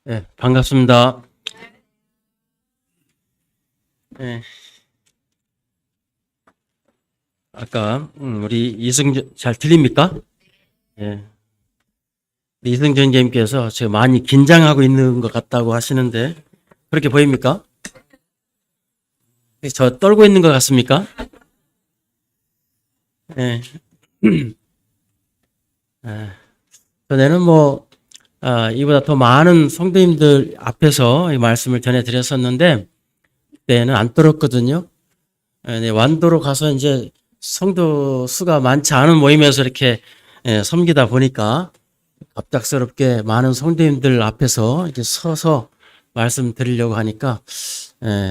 네, 반갑습니다. 네, 아까 우리 이승준 잘 들립니까? 예, 우리 이승준 님께서 지금 많이 긴장하고 있는 것 같다고 하시는데 그렇게 보입니까? 저 떨고 있는 것 같습니까? 예, 예, 전에는 이보다 더 많은 성도님들 앞에서 이 말씀을 전해드렸었는데 그때는 안 떨었거든요. 네, 완도로 가서 이제 성도 수가 많지 않은 모임에서 이렇게 섬기다 보니까 갑작스럽게 많은 성도님들 앞에서 이렇게 서서 말씀드리려고 하니까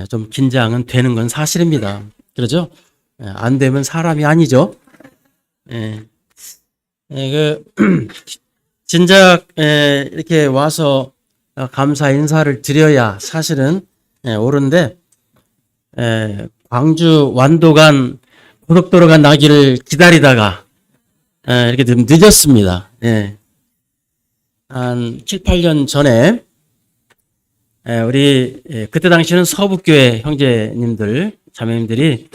좀 긴장은 되는 건 사실입니다. 그러죠? 안 되면 사람이 아니죠. 예, 진작 이렇게 와서 감사 인사를 드려야 사실은 옳은데 광주 완도간 고속도로가 나기를 기다리다가 이렇게 좀 늦었습니다. 한 7, 8년 전에 우리 그때 당시는 서북교회 형제님들, 자매님들이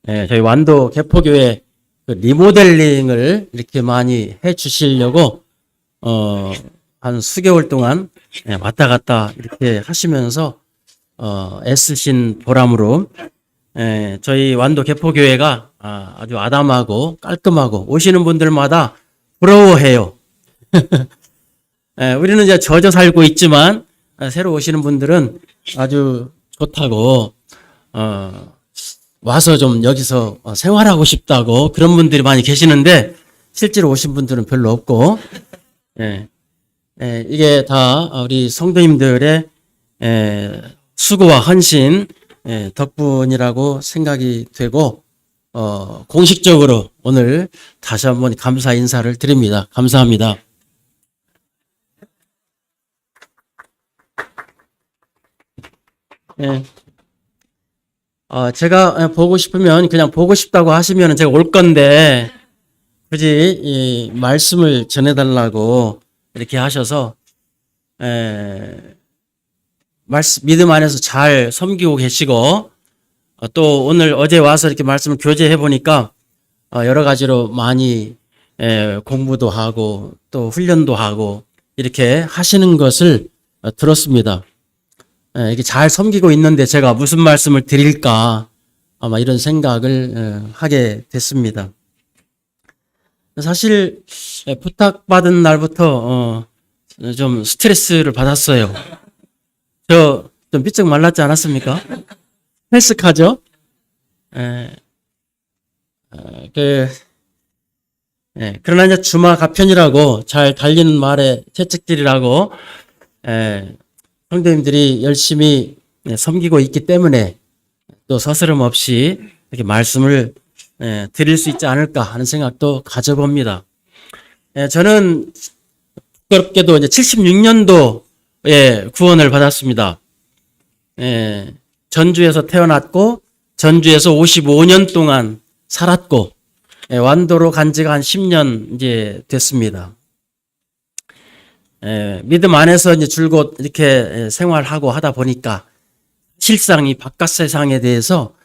저희 완도 개포교회 그 리모델링을 이렇게 많이 해 주시려고 한 수개월 동안 왔다 갔다 이렇게 하시면서 애쓰신 보람으로 저희 완도 개포교회가 아주 아담하고 깔끔하고 오시는 분들마다 부러워해요. 우리는 이제 젖어 살고 있지만 새로 오시는 분들은 아주 좋다고 와서 좀 여기서 생활하고 싶다고 그런 분들이 많이 계시는데 실제로 오신 분들은 별로 없고 이게 다 우리 성도님들의 수고와 헌신 덕분이라고 생각이 되고 공식적으로 오늘 다시 한번 감사 인사를 드립니다. 감사합니다. 제가 보고 싶으면 그냥 보고 싶다고 하시면 제가 올 건데 굳이 이 말씀을 전해달라고 이렇게 하셔서 믿음 안에서 잘 섬기고 계시고 또 오늘 어제 와서 이렇게 말씀을 교제해 보니까 여러 가지로 많이 공부도 하고 또 훈련도 하고 이렇게 하시는 것을 들었습니다. 이게 잘 섬기고 있는데 제가 무슨 말씀을 드릴까 아마 이런 생각을 하게 됐습니다. 사실 부탁받은 날부터 좀 스트레스를 받았어요. 저 좀 삐쩍 말랐지 않았습니까? 헬스카죠? 그러나 이제 주마 가편이라고 잘 달리는 말의 채찍질이라고 성도님들이 열심히 섬기고 있기 때문에 또 서스럼 없이 이렇게 말씀을 드릴 수 있지 않을까 하는 생각도 가져봅니다. 저는 부끄럽게도 이제 76년도에 구원을 받았습니다. 전주에서 태어났고 전주에서 55년 동안 살았고 완도로 간 지가 한 10년 이제 됐습니다. 믿음 안에서 이제 줄곧 이렇게 생활하고 하다 보니까 실상 이 바깥 세상에 대해서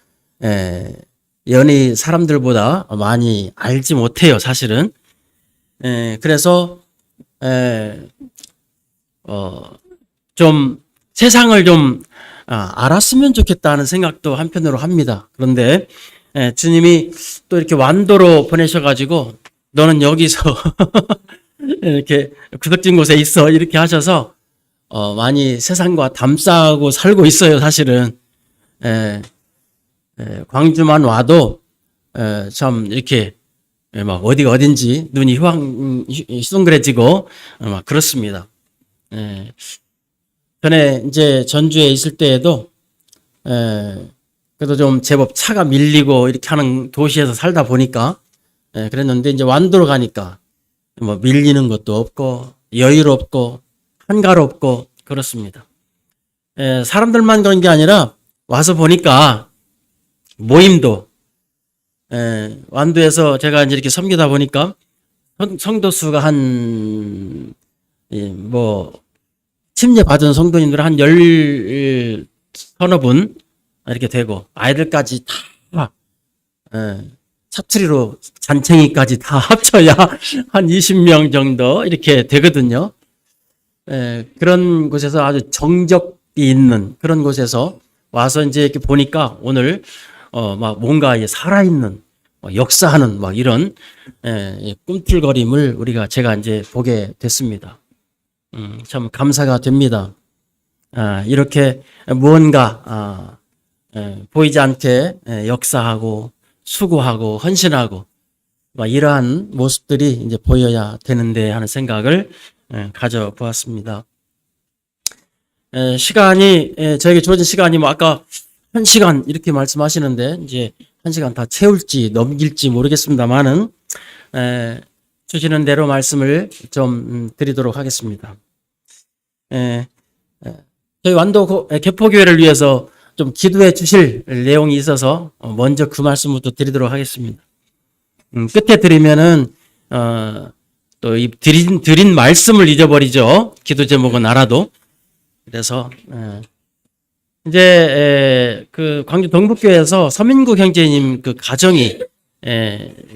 연이 사람들보다 많이 알지 못해요, 사실은. 그래서 좀 세상을 좀 알았으면 좋겠다는 생각도 한편으로 합니다. 그런데 주님이 또 이렇게 완도로 보내셔가지고 너는 여기서 이렇게 구석진 곳에 있어 이렇게 하셔서 많이 세상과 담싸고 살고 있어요, 사실은. 광주만 와도 참 이렇게 막 어디가 어딘지 눈이 휘둥그레지고 막 그렇습니다. 전에 이제 전주에 있을 때에도 그래도 좀 제법 차가 밀리고 이렇게 하는 도시에서 살다 보니까 그랬는데 이제 완도로 가니까 뭐 밀리는 것도 없고 여유롭고 한가롭고 그렇습니다. 사람들만 그런 게 아니라 와서 보니까 모임도 완도에서 제가 이제 이렇게 섬기다 보니까 성도 수가 한 침례받은 성도님들 한 서너 분 이렇게 되고 아이들까지 다 사투리로 잔챙이까지 다 합쳐야 한 20명 정도 이렇게 되거든요. 그런 곳에서 아주 정적이 있는 그런 곳에서 와서 이제 이렇게 보니까 오늘 막 뭔가 살아있는 역사하는 막 이런 꿈틀거림을 제가 이제 보게 됐습니다. 참 감사가 됩니다. 이렇게 무언가 보이지 않게 역사하고 수고하고 헌신하고 막 이러한 모습들이 이제 보여야 되는데 하는 생각을 가져보았습니다. 시간이 저에게 주어진 시간이 뭐 아까 1시간 이렇게 말씀하시는데 이제 1시간 다 채울지 넘길지 모르겠습니다만은 주시는 대로 말씀을 좀 드리도록 하겠습니다. 저희 완도 개포교회를 위해서 좀 기도해 주실 내용이 있어서 먼저 그 말씀부터 드리도록 하겠습니다. 끝에 드리면은 또 이 드린 말씀을 잊어버리죠. 기도 제목은 알아도. 그래서 이제 그 광주 동북교회에서 서민국 형제님 그 가정이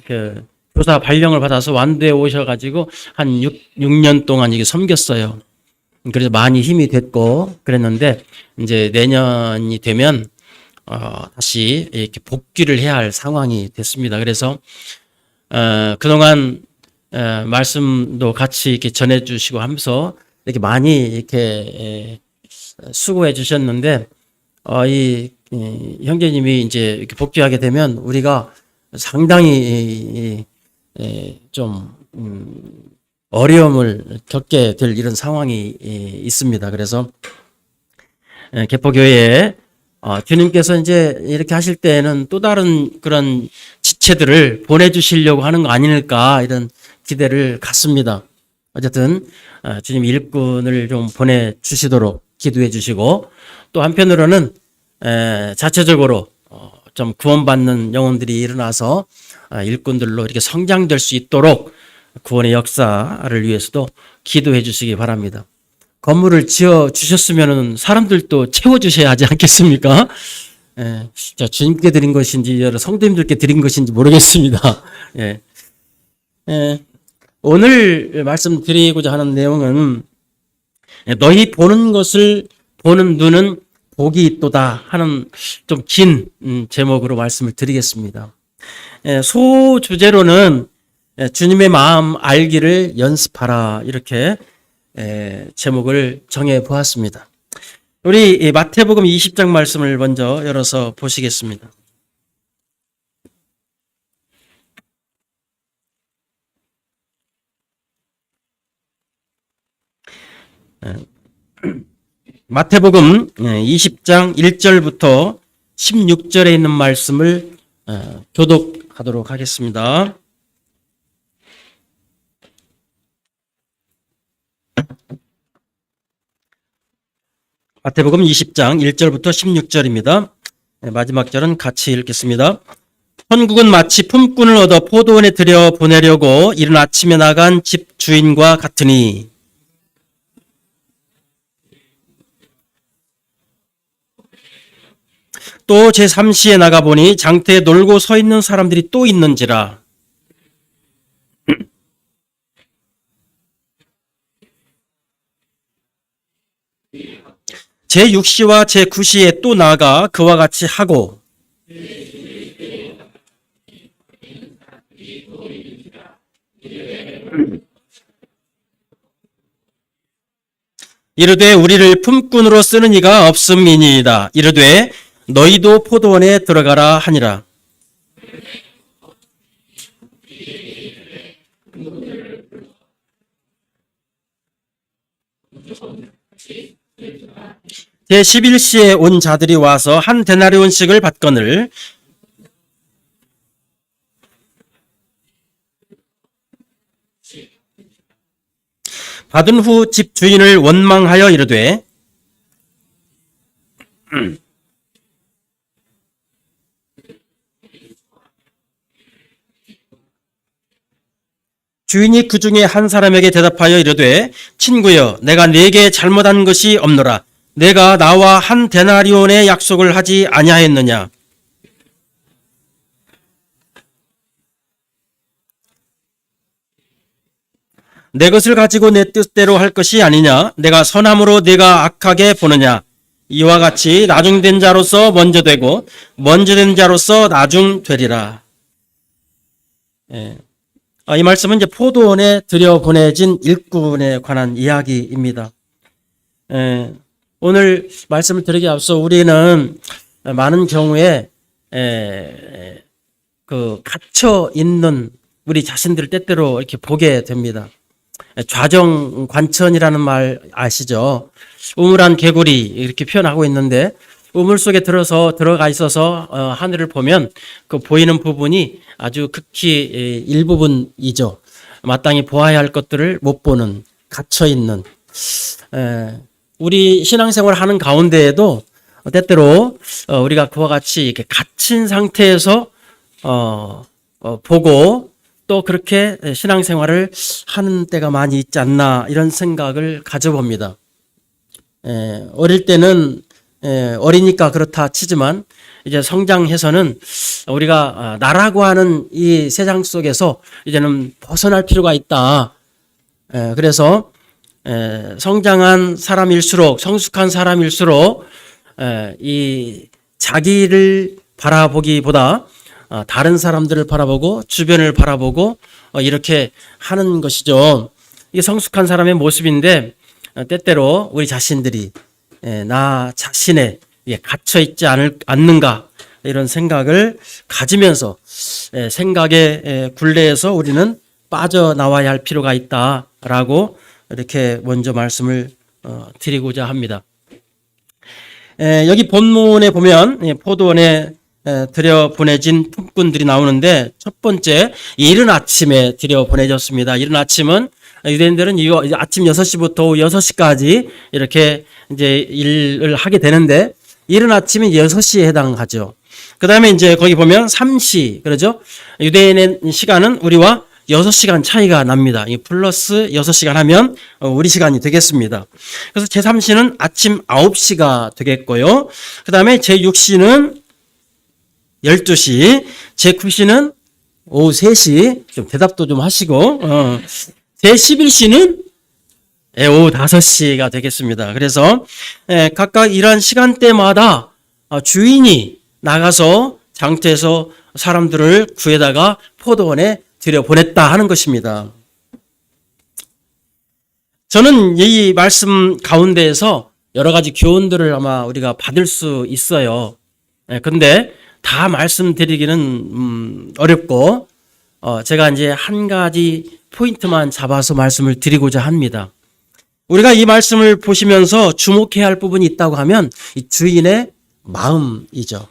그 교사 발령을 받아서 완도에 오셔가지고 한 6년 동안 이게 섬겼어요. 그래서 많이 힘이 됐고 그랬는데 이제 내년이 되면 다시 이렇게 복귀를 해야 할 상황이 됐습니다. 그래서 그동안 말씀도 같이 이렇게 전해주시고 하면서 이렇게 많이 이렇게 수고해 주셨는데 이 형제님이 이제 이렇게 복귀하게 되면 우리가 상당히 좀 어려움을 겪게 될 이런 상황이 있습니다. 그래서 개포교회에 주님께서 이제 이렇게 하실 때에는 또 다른 그런 지체들을 보내주시려고 하는 거 아닐까 이런 기대를 갖습니다. 어쨌든 주님 일꾼을 좀 보내주시도록 기도해 주시고 또 한편으로는 자체적으로 좀 구원받는 영혼들이 일어나서 일꾼들로 이렇게 성장될 수 있도록 구원의 역사를 위해서도 기도해 주시기 바랍니다. 건물을 지어 주셨으면 사람들도 채워 주셔야 하지 않겠습니까? 주님께 드린 것인지 여러 성도님들께 드린 것인지 모르겠습니다. 오늘 말씀드리고자 하는 내용은 너희 보는 것을 보는 눈은 복이 있도다 하는 좀 긴 제목으로 말씀을 드리겠습니다. 소주제로는 주님의 마음 알기를 연습하라 이렇게 제목을 정해 보았습니다. 우리 마태복음 20장 말씀을 먼저 열어서 보시겠습니다. 마태복음 20장 1절부터 16절에 있는 말씀을 교독하도록 하겠습니다. 마태복음 20장 1절부터 16절입니다. 마지막 절은 같이 읽겠습니다. 천국은 마치 품꾼을 얻어 포도원에 들여 보내려고 이른 아침에 나간 집 주인과 같으니 또 제3시에 나가보니 장터에 놀고 서 있는 사람들이 또 있는지라. 제6시와 제9시에 또 나가 그와 같이 하고 이르되 우리를 품꾼으로 쓰는 이가 없음이니이다. 이르되 너희도 포도원에 들어가라 하니라. 제11시에 온 자들이 와서 한 데나리온씩을 받거늘 받은 후 집 주인을 원망하여 이르되 주인이 그 중에 한 사람에게 대답하여 이르되 친구여 내가 네게 잘못한 것이 없노라. 내가 나와 한 데나리온의 약속을 하지 아니하였느냐. 내 것을 가지고 내 뜻대로 할 것이 아니냐. 내가 선함으로 네가 악하게 보느냐. 이와 같이 나중된 자로서 먼저 되고 먼저 된 자로서 나중 되리라. 이 말씀은 이제 포도원에 들여보내진 일꾼에 관한 이야기입니다. 오늘 말씀을 드리기 앞서 우리는 많은 경우에 그 갇혀 있는 우리 자신들을 때때로 이렇게 보게 됩니다. 좌정관천이라는 말 아시죠? 우물한 개구리 이렇게 표현하고 있는데 우물 속에 들어가 있어서 하늘을 보면 그 보이는 부분이 아주 극히 일부분이죠. 마땅히 보아야 할 것들을 못 보는, 갇혀 있는. 우리 신앙생활을 하는 가운데에도 때때로 우리가 그와 같이 이렇게 갇힌 상태에서 보고 또 그렇게 신앙생활을 하는 때가 많이 있지 않나 이런 생각을 가져봅니다. 어릴 때는 어리니까 그렇다 치지만 이제 성장해서는 우리가 나라고 하는 이 세상 속에서 이제는 벗어날 필요가 있다. 그래서 성장한 사람일수록 성숙한 사람일수록 이 자기를 바라보기보다 다른 사람들을 바라보고 주변을 바라보고 이렇게 하는 것이죠. 이게 성숙한 사람의 모습인데 때때로 우리 자신들이 나 자신에 갇혀 있지 않는가 이런 생각을 가지면서 생각의 굴레에서 우리는 빠져나와야 할 필요가 있다라고 이렇게 먼저 말씀을 드리고자 합니다. 여기 본문에 보면 포도원에 들여보내진 품꾼들이 나오는데 첫 번째 이른 아침에 들여보내졌습니다. 이른 아침은 유대인들은 아침 6시부터 오후 6시까지 이렇게 이제 일을 하게 되는데 이른 아침이 6시에 해당하죠. 그 다음에 이제 거기 보면 3시 그러죠. 유대인의 시간은 우리와 6시간 차이가 납니다. 플러스 6시간 하면 우리 시간이 되겠습니다. 그래서 제3시는 아침 9시가 되겠고요. 그 다음에 제6시는 12시, 제9시는 오후 3시, 좀 대답도 좀 하시고, 제11시는 오후 5시가 되겠습니다. 그래서 각각 이러한 시간대마다 주인이 나가서 장터에서 사람들을 구해다가 포도원에 들여보냈다 하는 것입니다. 저는 이 말씀 가운데에서 여러 가지 교훈들을 아마 우리가 받을 수 있어요. 근데 다 말씀드리기는 어렵고 제가 이제 한 가지 포인트만 잡아서 말씀을 드리고자 합니다. 우리가 이 말씀을 보시면서 주목해야 할 부분이 있다고 하면 이 주인의 마음이죠.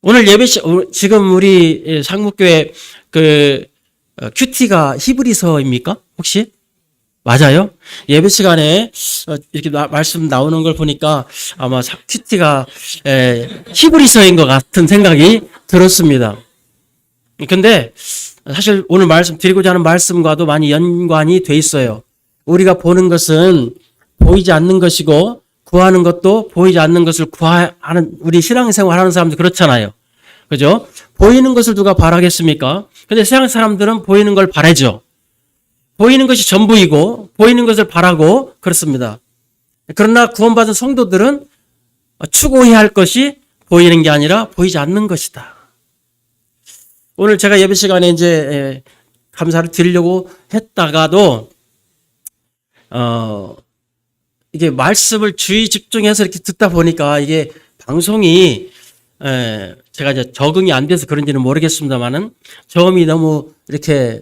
오늘 지금 우리 상무교회 큐티가 히브리서입니까? 혹시? 맞아요? 예배 시간에 이렇게 말씀 나오는 걸 보니까 아마 큐티가 히브리서인 것 같은 생각이 들었습니다. 근데 사실 오늘 말씀 드리고자 하는 말씀과도 많이 연관이 돼 있어요. 우리가 보는 것은 보이지 않는 것이고 구하는 것도 보이지 않는 것을 구하는 우리 신앙생활 하는 사람들 그렇잖아요. 그죠? 보이는 것을 누가 바라겠습니까? 근데 세상 사람들은 보이는 걸 바라죠. 보이는 것이 전부이고 보이는 것을 바라고 그렇습니다. 그러나 구원받은 성도들은 추구해야 할 것이 보이는 게 아니라 보이지 않는 것이다. 오늘 제가 예배 시간에 이제 감사를 드리려고 했다가도 이게 말씀을 주의 집중해서 이렇게 듣다 보니까 이게 방송이 제가 이제 적응이 안 돼서 그런지는 모르겠습니다만은 저음이 너무 이렇게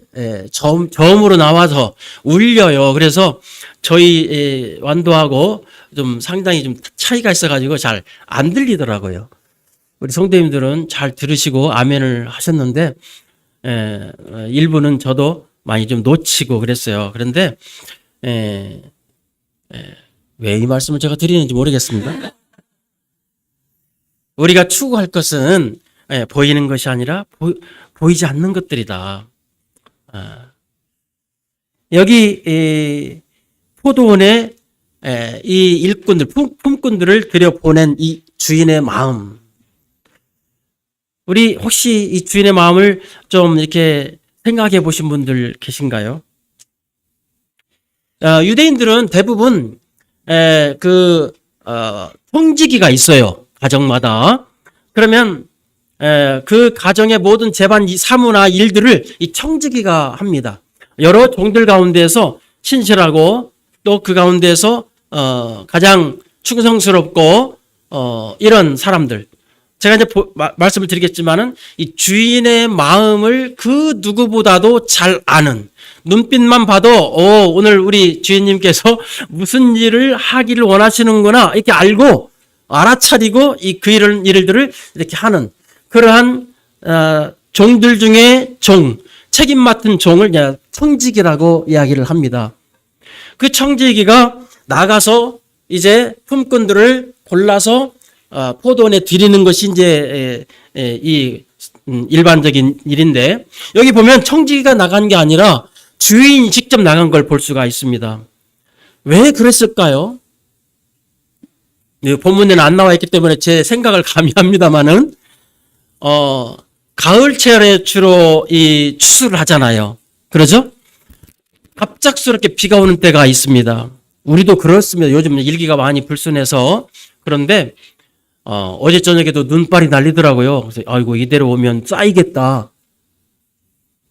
저음으로 나와서 울려요. 그래서 저희 완도하고 좀 상당히 좀 차이가 있어가지고 잘 안 들리더라고요. 우리 성도님들은 잘 들으시고 아멘을 하셨는데 일부는 저도 많이 좀 놓치고 그랬어요. 그런데 왜 이 말씀을 제가 드리는지 모르겠습니다. 우리가 추구할 것은 보이는 것이 아니라 보이지 않는 것들이다. 여기 포도원에 이 일꾼들, 품꾼들을 들여보낸 이 주인의 마음. 우리 혹시 이 주인의 마음을 좀 이렇게 생각해 보신 분들 계신가요? 유대인들은 대부분 통지기가 있어요. 가정마다. 그러면 그 가정의 모든 재반 사무나 일들을 이 청지기가 합니다. 여러 종들 가운데서 신실하고 또 그 가운데서 가장 충성스럽고 이런 사람들. 제가 이제 말씀을 드리겠지만은 이 주인의 마음을 그 누구보다도 잘 아는, 눈빛만 봐도 오늘 우리 주인님께서 무슨 일을 하기를 원하시는구나 이렇게 알고 알아차리고 그 일들을 이렇게 하는 그러한 종들 중에 책임 맡은 종을 청지기라고 이야기를 합니다. 그 청지기가 나가서 이제 품꾼들을 골라서 포도원에 드리는 것이 이제 이 일반적인 일인데, 여기 보면 청지기가 나간 게 아니라 주인이 직접 나간 걸 볼 수가 있습니다. 왜 그랬을까요? 본문에는 안 나와 있기 때문에 제 생각을 가미합니다만은 가을철에 주로 이 추수를 하잖아요. 그러죠? 갑작스럽게 비가 오는 때가 있습니다. 우리도 그렇습니다. 요즘 일기가 많이 불순해서. 그런데 어제 저녁에도 눈발이 날리더라고요. 그래서 아이고 이대로 오면 쌓이겠다.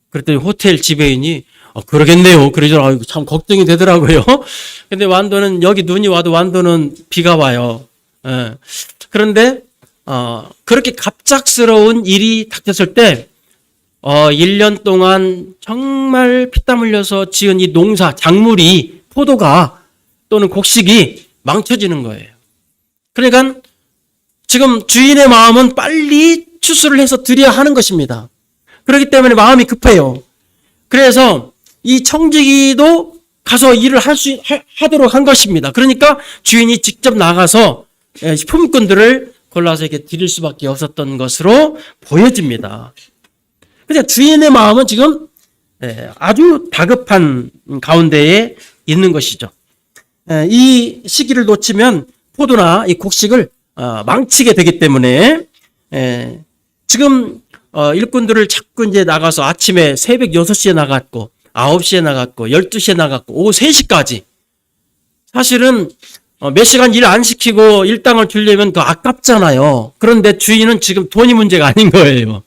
그랬더니 호텔 지배인이 그러겠네요. 그러더라고요. 아이고 참 걱정이 되더라고요. 근데 완도는 여기 눈이 와도 완도는 비가 와요. 그런데 그렇게 갑작스러운 일이 닥쳤을 때 1년 동안 정말 피땀 흘려서 지은 이 농사, 작물이, 포도가 또는 곡식이 망쳐지는 거예요. 그러니까 지금 주인의 마음은 빨리 추수를 해서 드려야 하는 것입니다. 그렇기 때문에 마음이 급해요. 그래서 이 청지기도 가서 일을 하도록 한 것입니다. 그러니까 주인이 직접 나가서 품꾼들을 골라서 이렇게 드릴 수밖에 없었던 것으로 보여집니다. 그러니까 주인의 마음은 지금 아주 다급한 가운데에 있는 것이죠. 이 시기를 놓치면 포도나 이 곡식을 망치게 되기 때문에 지금 일꾼들을 자꾸 이제 나가서 아침에 새벽 6시에 나갔고 9시에 나갔고 12시에 나갔고 오후 3시까지 사실은 몇 시간 일 안 시키고 일당을 주려면 더 아깝잖아요. 그런데 주인은 지금 돈이 문제가 아닌 거예요.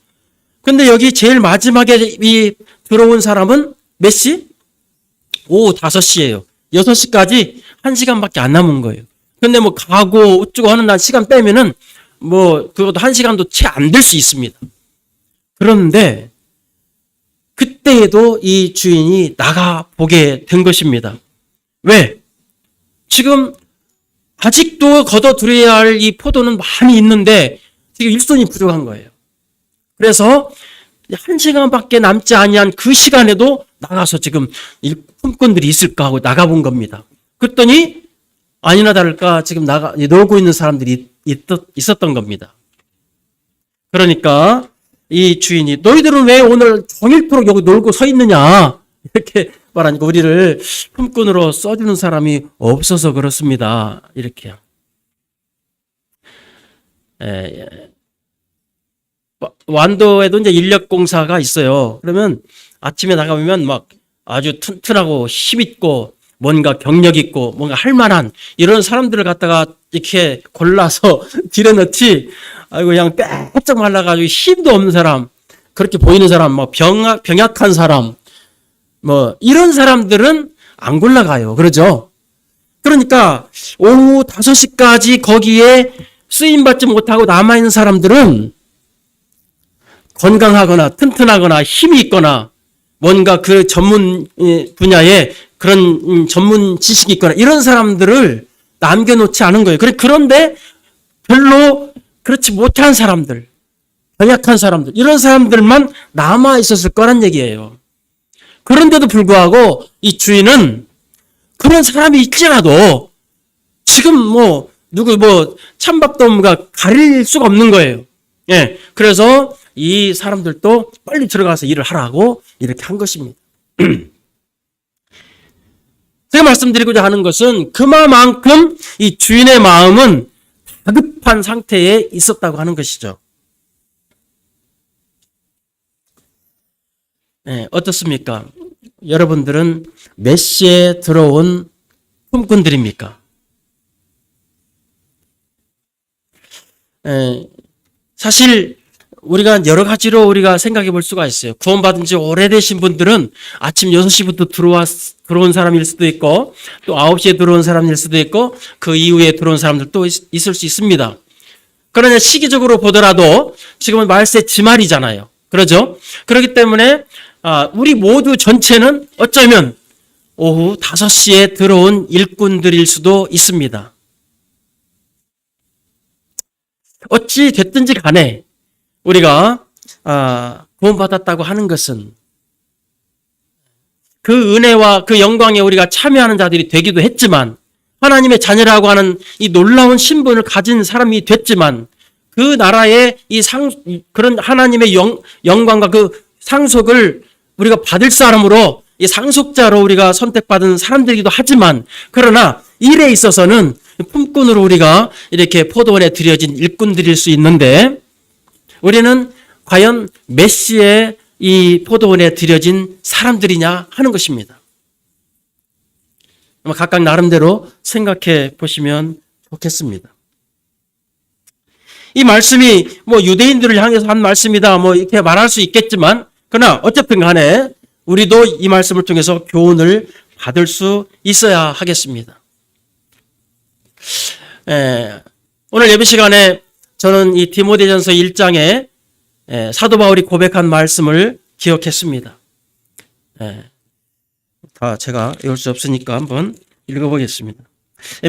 근데 여기 제일 마지막에 이 들어온 사람은 몇 시? 오후 5시예요. 6시까지 1시간밖에 안 남은 거예요. 근데 뭐 가고 어쩌고 하는 날 시간 빼면은 뭐 그것도 1시간도 채 안 될 수 있습니다. 그런데 그때에도 이 주인이 나가 보게 된 것입니다. 왜? 지금 아직도 걷어들여야 할 이 포도는 많이 있는데 지금 일손이 부족한 거예요. 그래서 1시간밖에 남지 아니한 그 시간에도 나가서 지금 품꾼들이 있을까 하고 나가본 겁니다. 그랬더니 아니나 다를까 지금 놀고 있는 사람들이 있었던 겁니다. 그러니까 이 주인이 너희들은 왜 오늘 종일토록 여기 놀고 서 있느냐 이렇게 말하니까 우리를 품꾼으로 써주는 사람이 없어서 그렇습니다. 이렇게요. 완도에도 이제 인력공사가 있어요. 그러면 아침에 나가보면 막 아주 튼튼하고 힘있고 뭔가 경력 있고 뭔가 할 만한 이런 사람들을 갖다가 이렇게 골라서 들여넣지, 아이고 그냥 빼짝 말라가지고 힘도 없는 사람, 그렇게 보이는 사람, 뭐 병약한 사람, 뭐 이런 사람들은 안 골라가요. 그러죠? 그러니까 오후 5시까지 거기에 쓰임받지 못하고 남아있는 사람들은 건강하거나 튼튼하거나 힘이 있거나 뭔가 그 전문 분야에 그런 전문 지식이 있거나 이런 사람들을 남겨놓지 않은 거예요. 그런데 별로 그렇지 못한 사람들, 연약한 사람들, 이런 사람들만 남아있었을 거란 얘기예요. 그런데도 불구하고 이 주인은 그런 사람이 있지라도 지금 뭐 누구 뭐 찬밥도 가릴 수가 없는 거예요. 예. 그래서 이 사람들도 빨리 들어가서 일을 하라고 이렇게 한 것입니다. 제가 말씀드리고자 하는 것은 그만큼 이 주인의 마음은 다급한 상태에 있었다고 하는 것이죠. 네, 어떻습니까? 여러분들은 몇 시에 들어온 품꾼들입니까? 사실 우리가 여러 가지로 우리가 생각해 볼 수가 있어요. 구원받은 지 오래되신 분들은 아침 6시부터 들어온 사람일 수도 있고, 또 9시에 들어온 사람일 수도 있고, 그 이후에 들어온 사람들도 있을 수 있습니다. 그러나 시기적으로 보더라도 지금은 말세 지말이잖아요. 그러죠? 그렇기 때문에 우리 모두 전체는 어쩌면 오후 5시에 들어온 일꾼들일 수도 있습니다. 어찌 됐든지 간에 우리가 구원받았다고 하는 것은 그 은혜와 그 영광에 우리가 참여하는 자들이 되기도 했지만, 하나님의 자녀라고 하는 이 놀라운 신분을 가진 사람이 됐지만, 그 나라의 그런 하나님의 영광과 그 상속을 우리가 받을 사람으로, 이 상속자로 우리가 선택받은 사람들이기도 하지만, 그러나 일에 있어서는 품꾼으로 우리가 이렇게 포도원에 들여진 일꾼들일 수 있는데, 우리는 과연 몇 시에 이 포도원에 들여진 사람들이냐 하는 것입니다. 아마 각각 나름대로 생각해 보시면 좋겠습니다. 이 말씀이 유대인들을 향해서 한 말씀이다 이렇게 말할 수 있겠지만, 그러나 어쨌든 간에 우리도 이 말씀을 통해서 교훈을 받을 수 있어야 하겠습니다. 오늘 예배 시간에 저는 이 디모데전서 1장에 사도 바울이 고백한 말씀을 기억했습니다. 다 제가 읽을 수 없으니까 한번 읽어보겠습니다.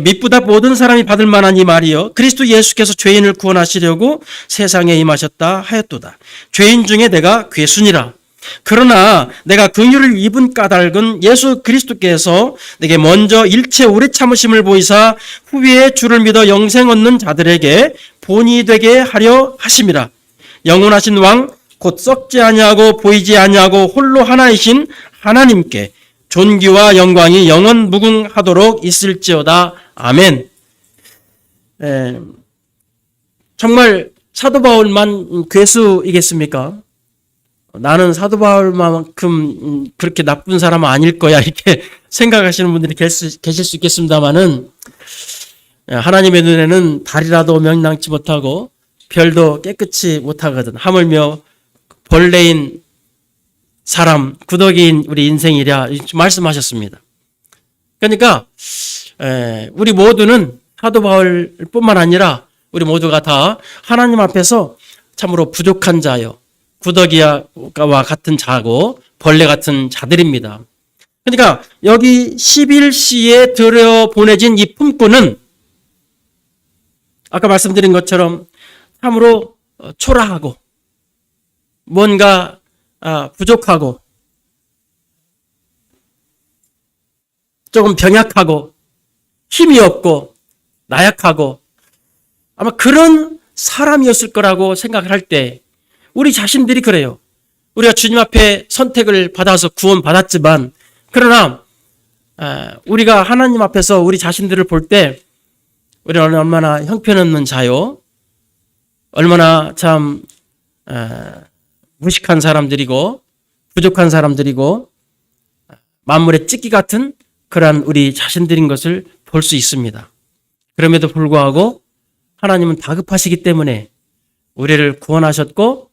밑보다 모든 사람이 받을 만한 이 말이요, 그리스도 예수께서 죄인을 구원하시려고 세상에 임하셨다 하였도다. 죄인 중에 내가 괴순이라. 그러나 내가 긍휼을 입은 까닭은 예수 그리스도께서 내게 먼저 일체 오래 참으심을 보이사 후에 주를 믿어 영생 얻는 자들에게 본이 되게 하려 하심이라. 영원하신 왕 곧 썩지 아니하고 보이지 아니하고 홀로 하나이신 하나님께 존귀와 영광이 영원 무궁하도록 있을지어다. 아멘. 정말 사도 바울만 괴수이겠습니까? 나는 사도 바울만큼 그렇게 나쁜 사람은 아닐 거야 이렇게 생각하시는 분들이 계실 수 있겠습니다만은, 하나님의 눈에는 달이라도 명랑치 못하고 별도 깨끗이 못하거든. 하물며 벌레인 사람, 구더기인 우리 인생이랴 말씀하셨습니다. 그러니까 우리 모두는 사도 바울뿐만 아니라 우리 모두가 다 하나님 앞에서 참으로 부족한 자요, 구더기와 같은 자고 벌레 같은 자들입니다. 그러니까 여기 11시에 들여 보내진 이 품꾼은 아까 말씀드린 것처럼 참으로 초라하고 뭔가 부족하고 조금 병약하고 힘이 없고 나약하고 아마 그런 사람이었을 거라고 생각을 할 때 우리 자신들이 그래요. 우리가 주님 앞에 선택을 받아서 구원받았지만, 그러나 우리가 하나님 앞에서 우리 자신들을 볼 때 우리는 얼마나 형편없는 자요, 얼마나 참 무식한 사람들이고 부족한 사람들이고 만물의 찢기 같은 그러한 우리 자신들인 것을 볼 수 있습니다. 그럼에도 불구하고 하나님은 다급하시기 때문에 우리를 구원하셨고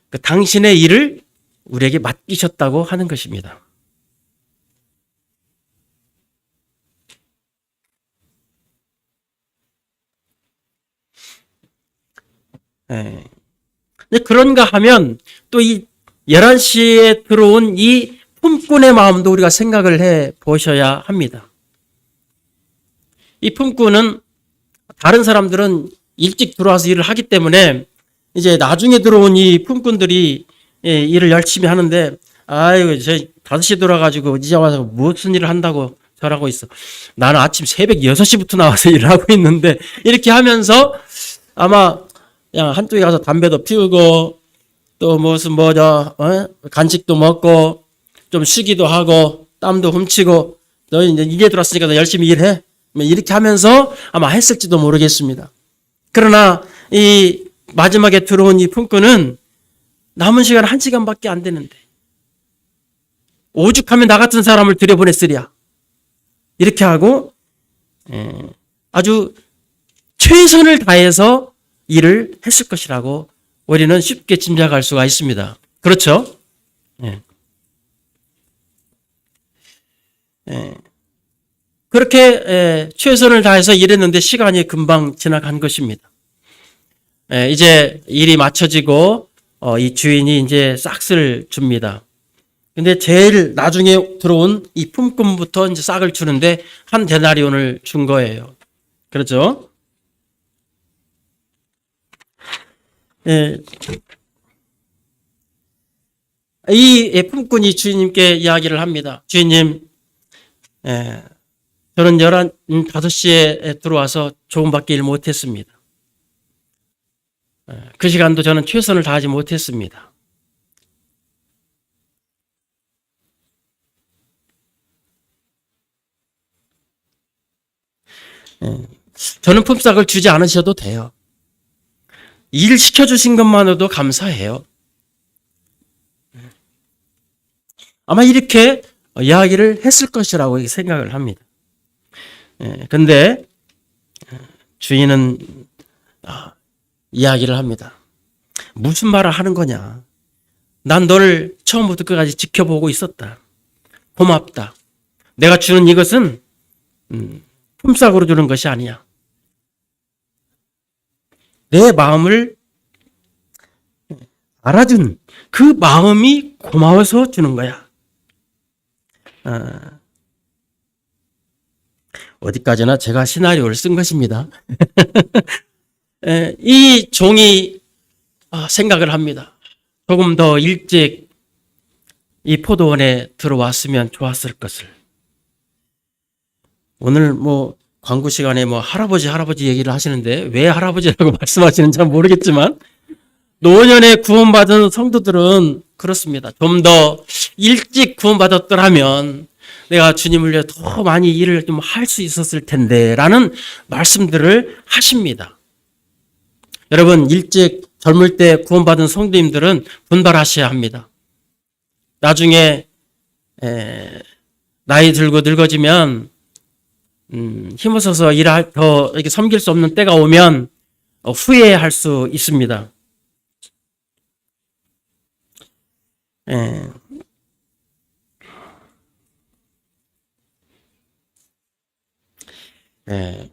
그 당신의 일을 우리에게 맡기셨다고 하는 것입니다. 그런가 하면 또 이 11시에 들어온 이 품꾼의 마음도 우리가 생각을 해 보셔야 합니다. 이 품꾼은 다른 사람들은 일찍 들어와서 일을 하기 때문에 이제 나중에 들어온 이 품꾼들이 일을 열심히 하는데, 아이고, 저 5시에 들어와가지고 이제 와서 무슨 일을 한다고 저러고 있어. 나는 아침 새벽 6시부터 나와서 일을 하고 있는데, 이렇게 하면서 아마 그냥 한쪽에 가서 담배도 피우고 또 무슨 간식도 먹고 좀 쉬기도 하고 땀도 훔치고 너 이제 들어왔으니까 너 열심히 일해. 뭐 이렇게 하면서 아마 했을지도 모르겠습니다. 그러나 이 마지막에 들어온 이 품꾼은 남은 시간 1시간밖에 안 되는데 오죽하면 나 같은 사람을 들여보냈으랴. 이렇게 하고 아주 최선을 다해서 일을 했을 것이라고 우리는 쉽게 짐작할 수가 있습니다. 그렇죠? 그렇게 최선을 다해서 일했는데 시간이 금방 지나간 것입니다. 이제 일이 마쳐지고 이 주인이 이제 싹을 줍니다. 근데 제일 나중에 들어온 이 품꾼부터 이제 싹을 주는데 한 데나리온을 준 거예요. 그렇죠? 이 품꾼이 주인님께 이야기를 합니다. 주인님, 저는 5시에 들어와서 조금밖에 일 못했습니다. 그 시간도 저는 최선을 다하지 못했습니다. 저는 품삯을 주지 않으셔도 돼요. 일 시켜주신 것만으로도 감사해요. 아마 이렇게 이야기를 했을 것이라고 생각을 합니다. 근데 주인은 이야기를 합니다. 무슨 말을 하는 거냐. 난 너를 처음부터 끝까지 지켜보고 있었다. 고맙다. 내가 주는 이것은 품삯으로 주는 것이 아니야. 내 마음을 알아준 그 마음이 고마워서 주는 거야. 어디까지나 제가 시나리오를 쓴 것입니다. 이 종이 생각을 합니다. 조금 더 일찍 이 포도원에 들어왔으면 좋았을 것을. 오늘 광고 시간에 할아버지 얘기를 하시는데 왜 할아버지라고 말씀하시는지 잘 모르겠지만 노년에 구원받은 성도들은 그렇습니다. 좀 더 일찍 구원받았더라면 내가 주님을 위해 더 많이 일을 좀 할 수 있었을 텐데 라는 말씀들을 하십니다. 여러분, 일찍 젊을 때 구원받은 성도님들은 분발하셔야 합니다. 나중에 나이 들고 늙어지면 힘없어서 더 이렇게 섬길 수 없는 때가 오면 후회할 수 있습니다.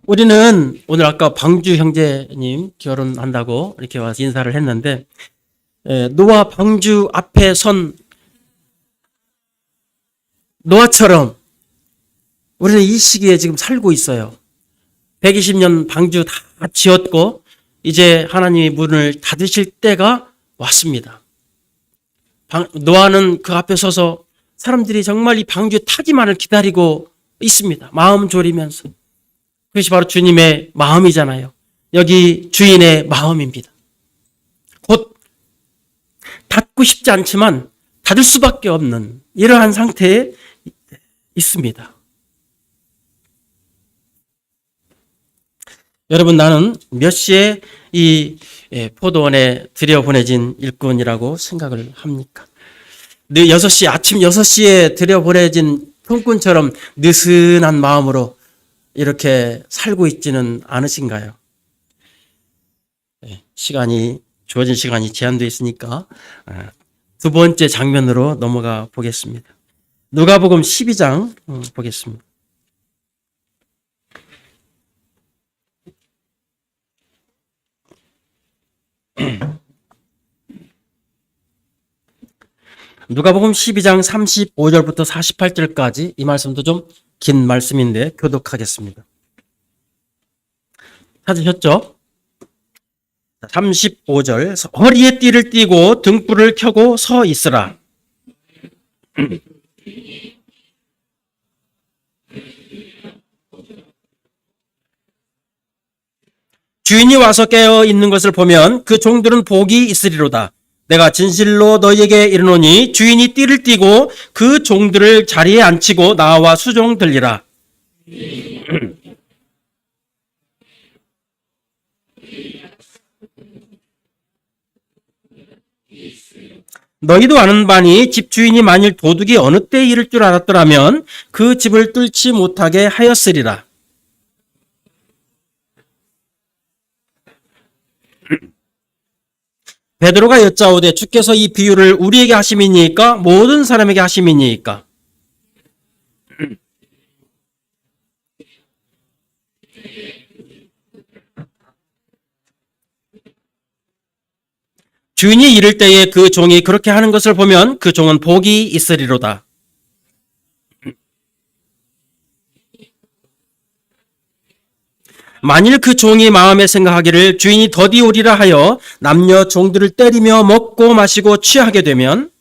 우리는 오늘 아까 방주 형제님 결혼한다고 이렇게 와서 인사를 했는데 노아 방주 앞에 선 노아처럼 우리는 이 시기에 지금 살고 있어요. 120년 방주 다 지었고 이제 하나님이 문을 닫으실 때가 왔습니다. 노아는 그 앞에 서서 사람들이 정말 이 방주 타기만을 기다리고 있습니다. 마음 졸이면서. 그것이 바로 주님의 마음이잖아요. 여기 주인의 마음입니다. 곧 닫고 싶지 않지만 닫을 수밖에 없는 이러한 상태에 있습니다. 여러분, 나는 몇 시에 이 포도원에 들여보내진 일꾼이라고 생각을 합니까? 6시, 아침 6시에 들여보내진 품꾼처럼 느슨한 마음으로 이렇게 살고 있지는 않으신가요? 주어진 시간이 제한되어 있으니까 두 번째 장면으로 넘어가 보겠습니다. 누가복음 12장 보겠습니다. 누가복음 12장 35절부터 48절까지 이 말씀도 좀 긴 말씀인데 교독하겠습니다. 찾으셨죠? 35절 허리에 띠를 띠고 등불을 켜고 서 있으라. 주인이 와서 깨어 있는 것을 보면 그 종들은 복이 있으리로다. 내가 진실로 너희에게 이르노니 주인이 띠를 띠고 그 종들을 자리에 앉히고 나와 수종들리라. 너희도 아는 바니 집 주인이 만일 도둑이 어느 때에 이를 줄 알았더라면 그 집을 뚫지 못하게 하였으리라. 베드로가 여짜오되 주께서 이 비유를 우리에게 하심이니까 모든 사람에게 하심이니까. 주인이 이를 때에 그 종이 그렇게 하는 것을 보면 그 종은 복이 있으리로다. 만일 그 종이 마음에 생각하기를 주인이 더디 오리라 하여 남녀 종들을 때리며 먹고 마시고 취하게 되면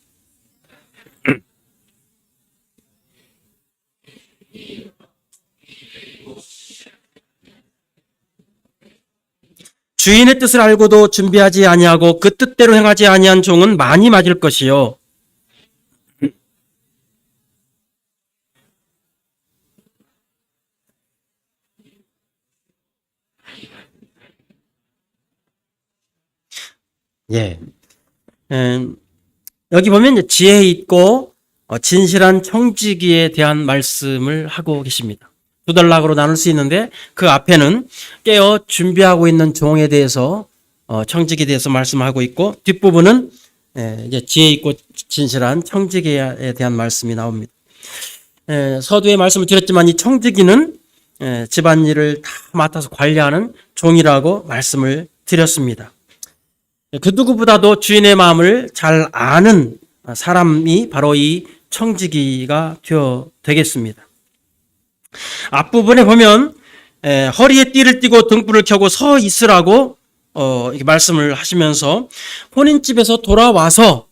주인의 뜻을 알고도 준비하지 아니하고 그 뜻대로 행하지 아니한 종은 많이 맞을 것이요. 예. 여기 보면 이제 지혜 있고 진실한 청지기에 대한 말씀을 하고 계십니다. 두 단락으로 나눌 수 있는데 그 앞에는 깨어 준비하고 있는 종에 대해서 청지기에 대해서 말씀하고 있고 뒷부분은 이제 지혜 있고 진실한 청지기에 대한 말씀이 나옵니다. 서두에 말씀을 드렸지만 이 청지기는 집안일을 다 맡아서 관리하는 종이라고 말씀을 드렸습니다. 그 누구보다도 주인의 마음을 잘 아는 사람이 바로 이 청지기가 되겠습니다. 앞부분에 보면 허리에 띠를 띠고 등불을 켜고 서 있으라고 이렇게 말씀을 하시면서 본인 집에서 돌아와서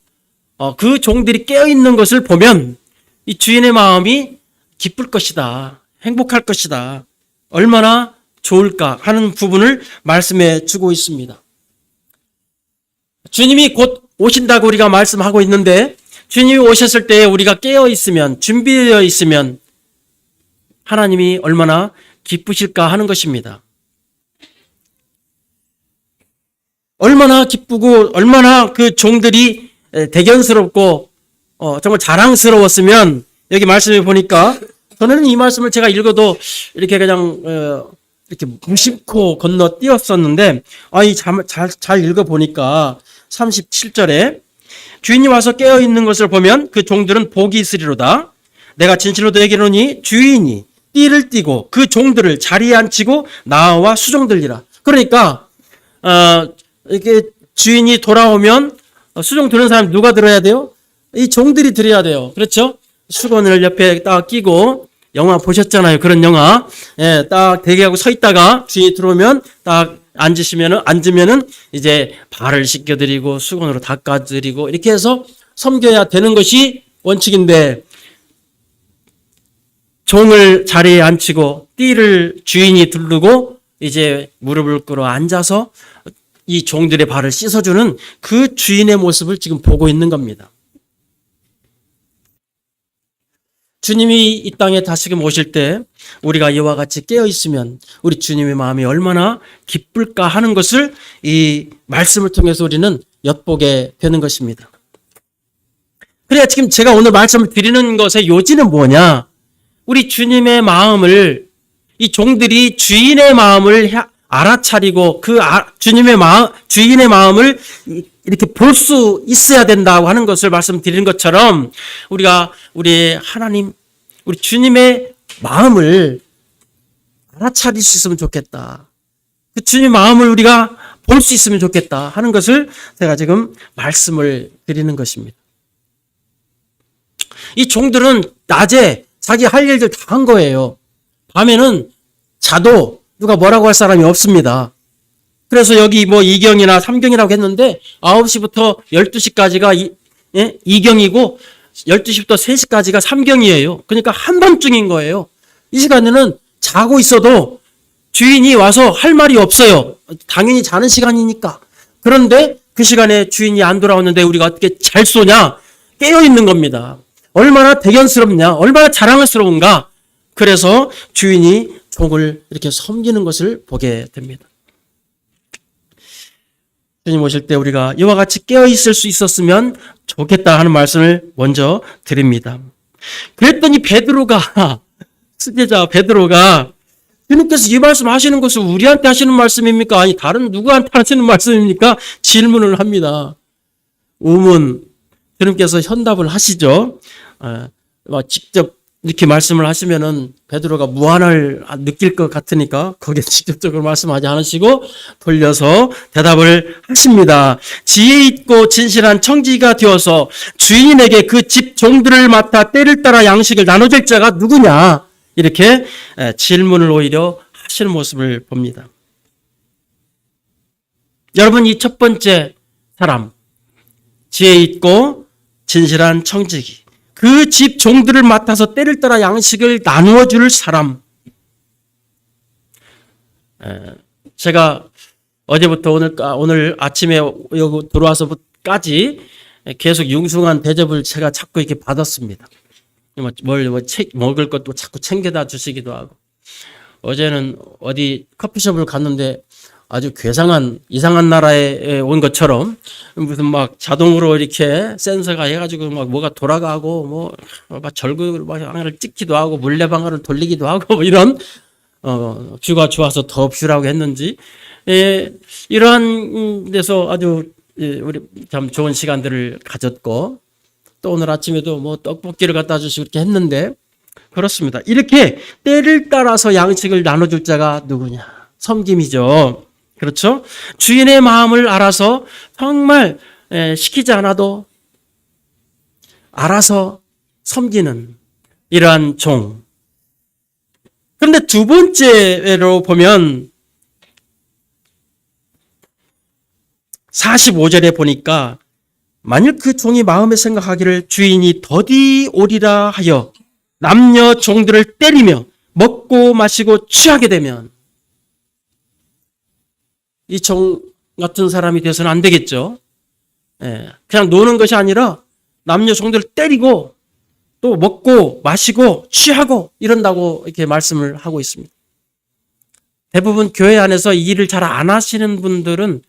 그 종들이 깨어 있는 것을 보면 이 주인의 마음이 기쁠 것이다, 행복할 것이다, 얼마나 좋을까 하는 부분을 말씀해 주고 있습니다. 주님이 곧 오신다고 우리가 말씀하고 있는데 주님이 오셨을 때 우리가 깨어 있으면, 준비되어 있으면 하나님이 얼마나 기쁘실까 하는 것입니다. 얼마나 기쁘고 얼마나 그 종들이 대견스럽고 정말 자랑스러웠으면, 여기 말씀을 보니까 저는 이 말씀을 제가 읽어도 이렇게 그냥 이렇게 무심코 건너뛰었었는데 잘 읽어보니까 37절에 주인이 와서 깨어있는 것을 보면 그 종들은 복이 있으리로다. 내가 진실로 너에게 이르노니 주인이 띠를 띠고 그 종들을 자리에 앉히고 나와 수종들리라. 그러니까 이렇게 주인이 돌아오면 수종 드는 사람 누가 들어야 돼요? 이 종들이 들어야 돼요. 그렇죠? 수건을 옆에 딱 끼고, 영화 보셨잖아요. 그런 영화. 딱 대기하고 서 있다가 주인이 들어오면 딱 앉으면은 이제 발을 씻겨드리고 수건으로 닦아드리고 이렇게 해서 섬겨야 되는 것이 원칙인데, 종을 자리에 앉히고 띠를 주인이 두르고 이제 무릎을 꿇어 앉아서 이 종들의 발을 씻어주는 그 주인의 모습을 지금 보고 있는 겁니다. 주님이 이 땅에 다시금 오실 때 우리가 이와 같이 깨어있으면 우리 주님의 마음이 얼마나 기쁠까 하는 것을 이 말씀을 통해서 우리는 엿보게 되는 것입니다. 그래야 지금 제가 오늘 말씀을 드리는 것의 요지는 뭐냐? 우리 주님의 마음을, 이 종들이 주인의 마음을 알아차리고 그 주인의 마음을 이렇게 볼 수 있어야 된다고 하는 것을 말씀드리는 것처럼 우리가 우리 하나님, 우리 주님의 마음을 알아차릴 수 있으면 좋겠다. 그 주님의 마음을 우리가 볼 수 있으면 좋겠다 하는 것을 제가 지금 말씀을 드리는 것입니다. 이 종들은 낮에 자기 할 일들 다 한 거예요. 밤에는 자도 누가 뭐라고 할 사람이 없습니다. 그래서 여기 뭐 2경이나 3경이라고 했는데 9시부터 12시까지가 2경이고 12시부터 3시까지가 3경이에요. 그러니까 한밤중인 거예요. 이 시간에는 자고 있어도 주인이 와서 할 말이 없어요. 당연히 자는 시간이니까. 그런데 그 시간에 주인이 안 돌아오는데 우리가 어떻게 잘 쏘냐? 깨어 있는 겁니다. 얼마나 대견스럽냐? 얼마나 자랑스러운가? 그래서 주인이 종을 이렇게 섬기는 것을 보게 됩니다. 주님 오실 때 우리가 이와 같이 깨어 있을 수 있었으면 좋겠다 하는 말씀을 먼저 드립니다. 그랬더니 베드로가 수제자 베드로가 주님께서 이 말씀 하시는 것은 우리한테 하시는 말씀입니까? 아니 다른 누구한테 하시는 말씀입니까? 질문을 합니다. 우문 주님께서 현답을 하시죠. 직접 이렇게 말씀을 하시면은 베드로가 무안을 느낄 것 같으니까 거기에 직접적으로 말씀하지 않으시고 돌려서 대답을 하십니다. 지혜 있고 진실한 청지기가 되어서 주인에게 그 집 종들을 맡아 때를 따라 양식을 나눠줄 자가 누구냐? 이렇게 질문을 오히려 하시는 모습을 봅니다. 여러분, 이 첫 번째 사람, 지혜 있고 진실한 청지기, 그 집 종들을 맡아서 때를 따라 양식을 나누어 줄 사람. 제가 어제부터 오늘 아침에 여기 들어와서까지 계속 융숭한 대접을 제가 자꾸 이렇게 받았습니다. 먹을 것도 자꾸 챙겨다 주시기도 하고. 어제는 어디 커피숍을 갔는데 아주 괴상한 이상한 나라에 온 것처럼 무슨 막 자동으로 이렇게 센서가 해가지고 막 뭐가 돌아가고 막 절구를 막 하나를 찍기도 하고 물레방아를 돌리기도 하고 뭐 이런 뷰가 좋아서 더 뷰라고 했는지 이러한 데서 아주 우리 참 좋은 시간들을 가졌고 또 오늘 아침에도 뭐 떡볶이를 갖다 주시고 이렇게 했는데 그렇습니다. 이렇게 때를 따라서 양식을 나눠줄 자가 누구냐? 섬김이죠. 그렇죠? 주인의 마음을 알아서 정말 시키지 않아도 알아서 섬기는 이러한 종. 그런데 두 번째로 보면 45절에 보니까 만일 그 종이 마음에 생각하기를 주인이 더디 오리라 하여 남녀 종들을 때리며 먹고 마시고 취하게 되면 이 종 같은 사람이 돼서는 안 되겠죠. 그냥 노는 것이 아니라 남녀 종들을 때리고 또 먹고 마시고 취하고 이런다고 이렇게 말씀을 하고 있습니다. 대부분 교회 안에서 이 일을 잘 안 하시는 분들은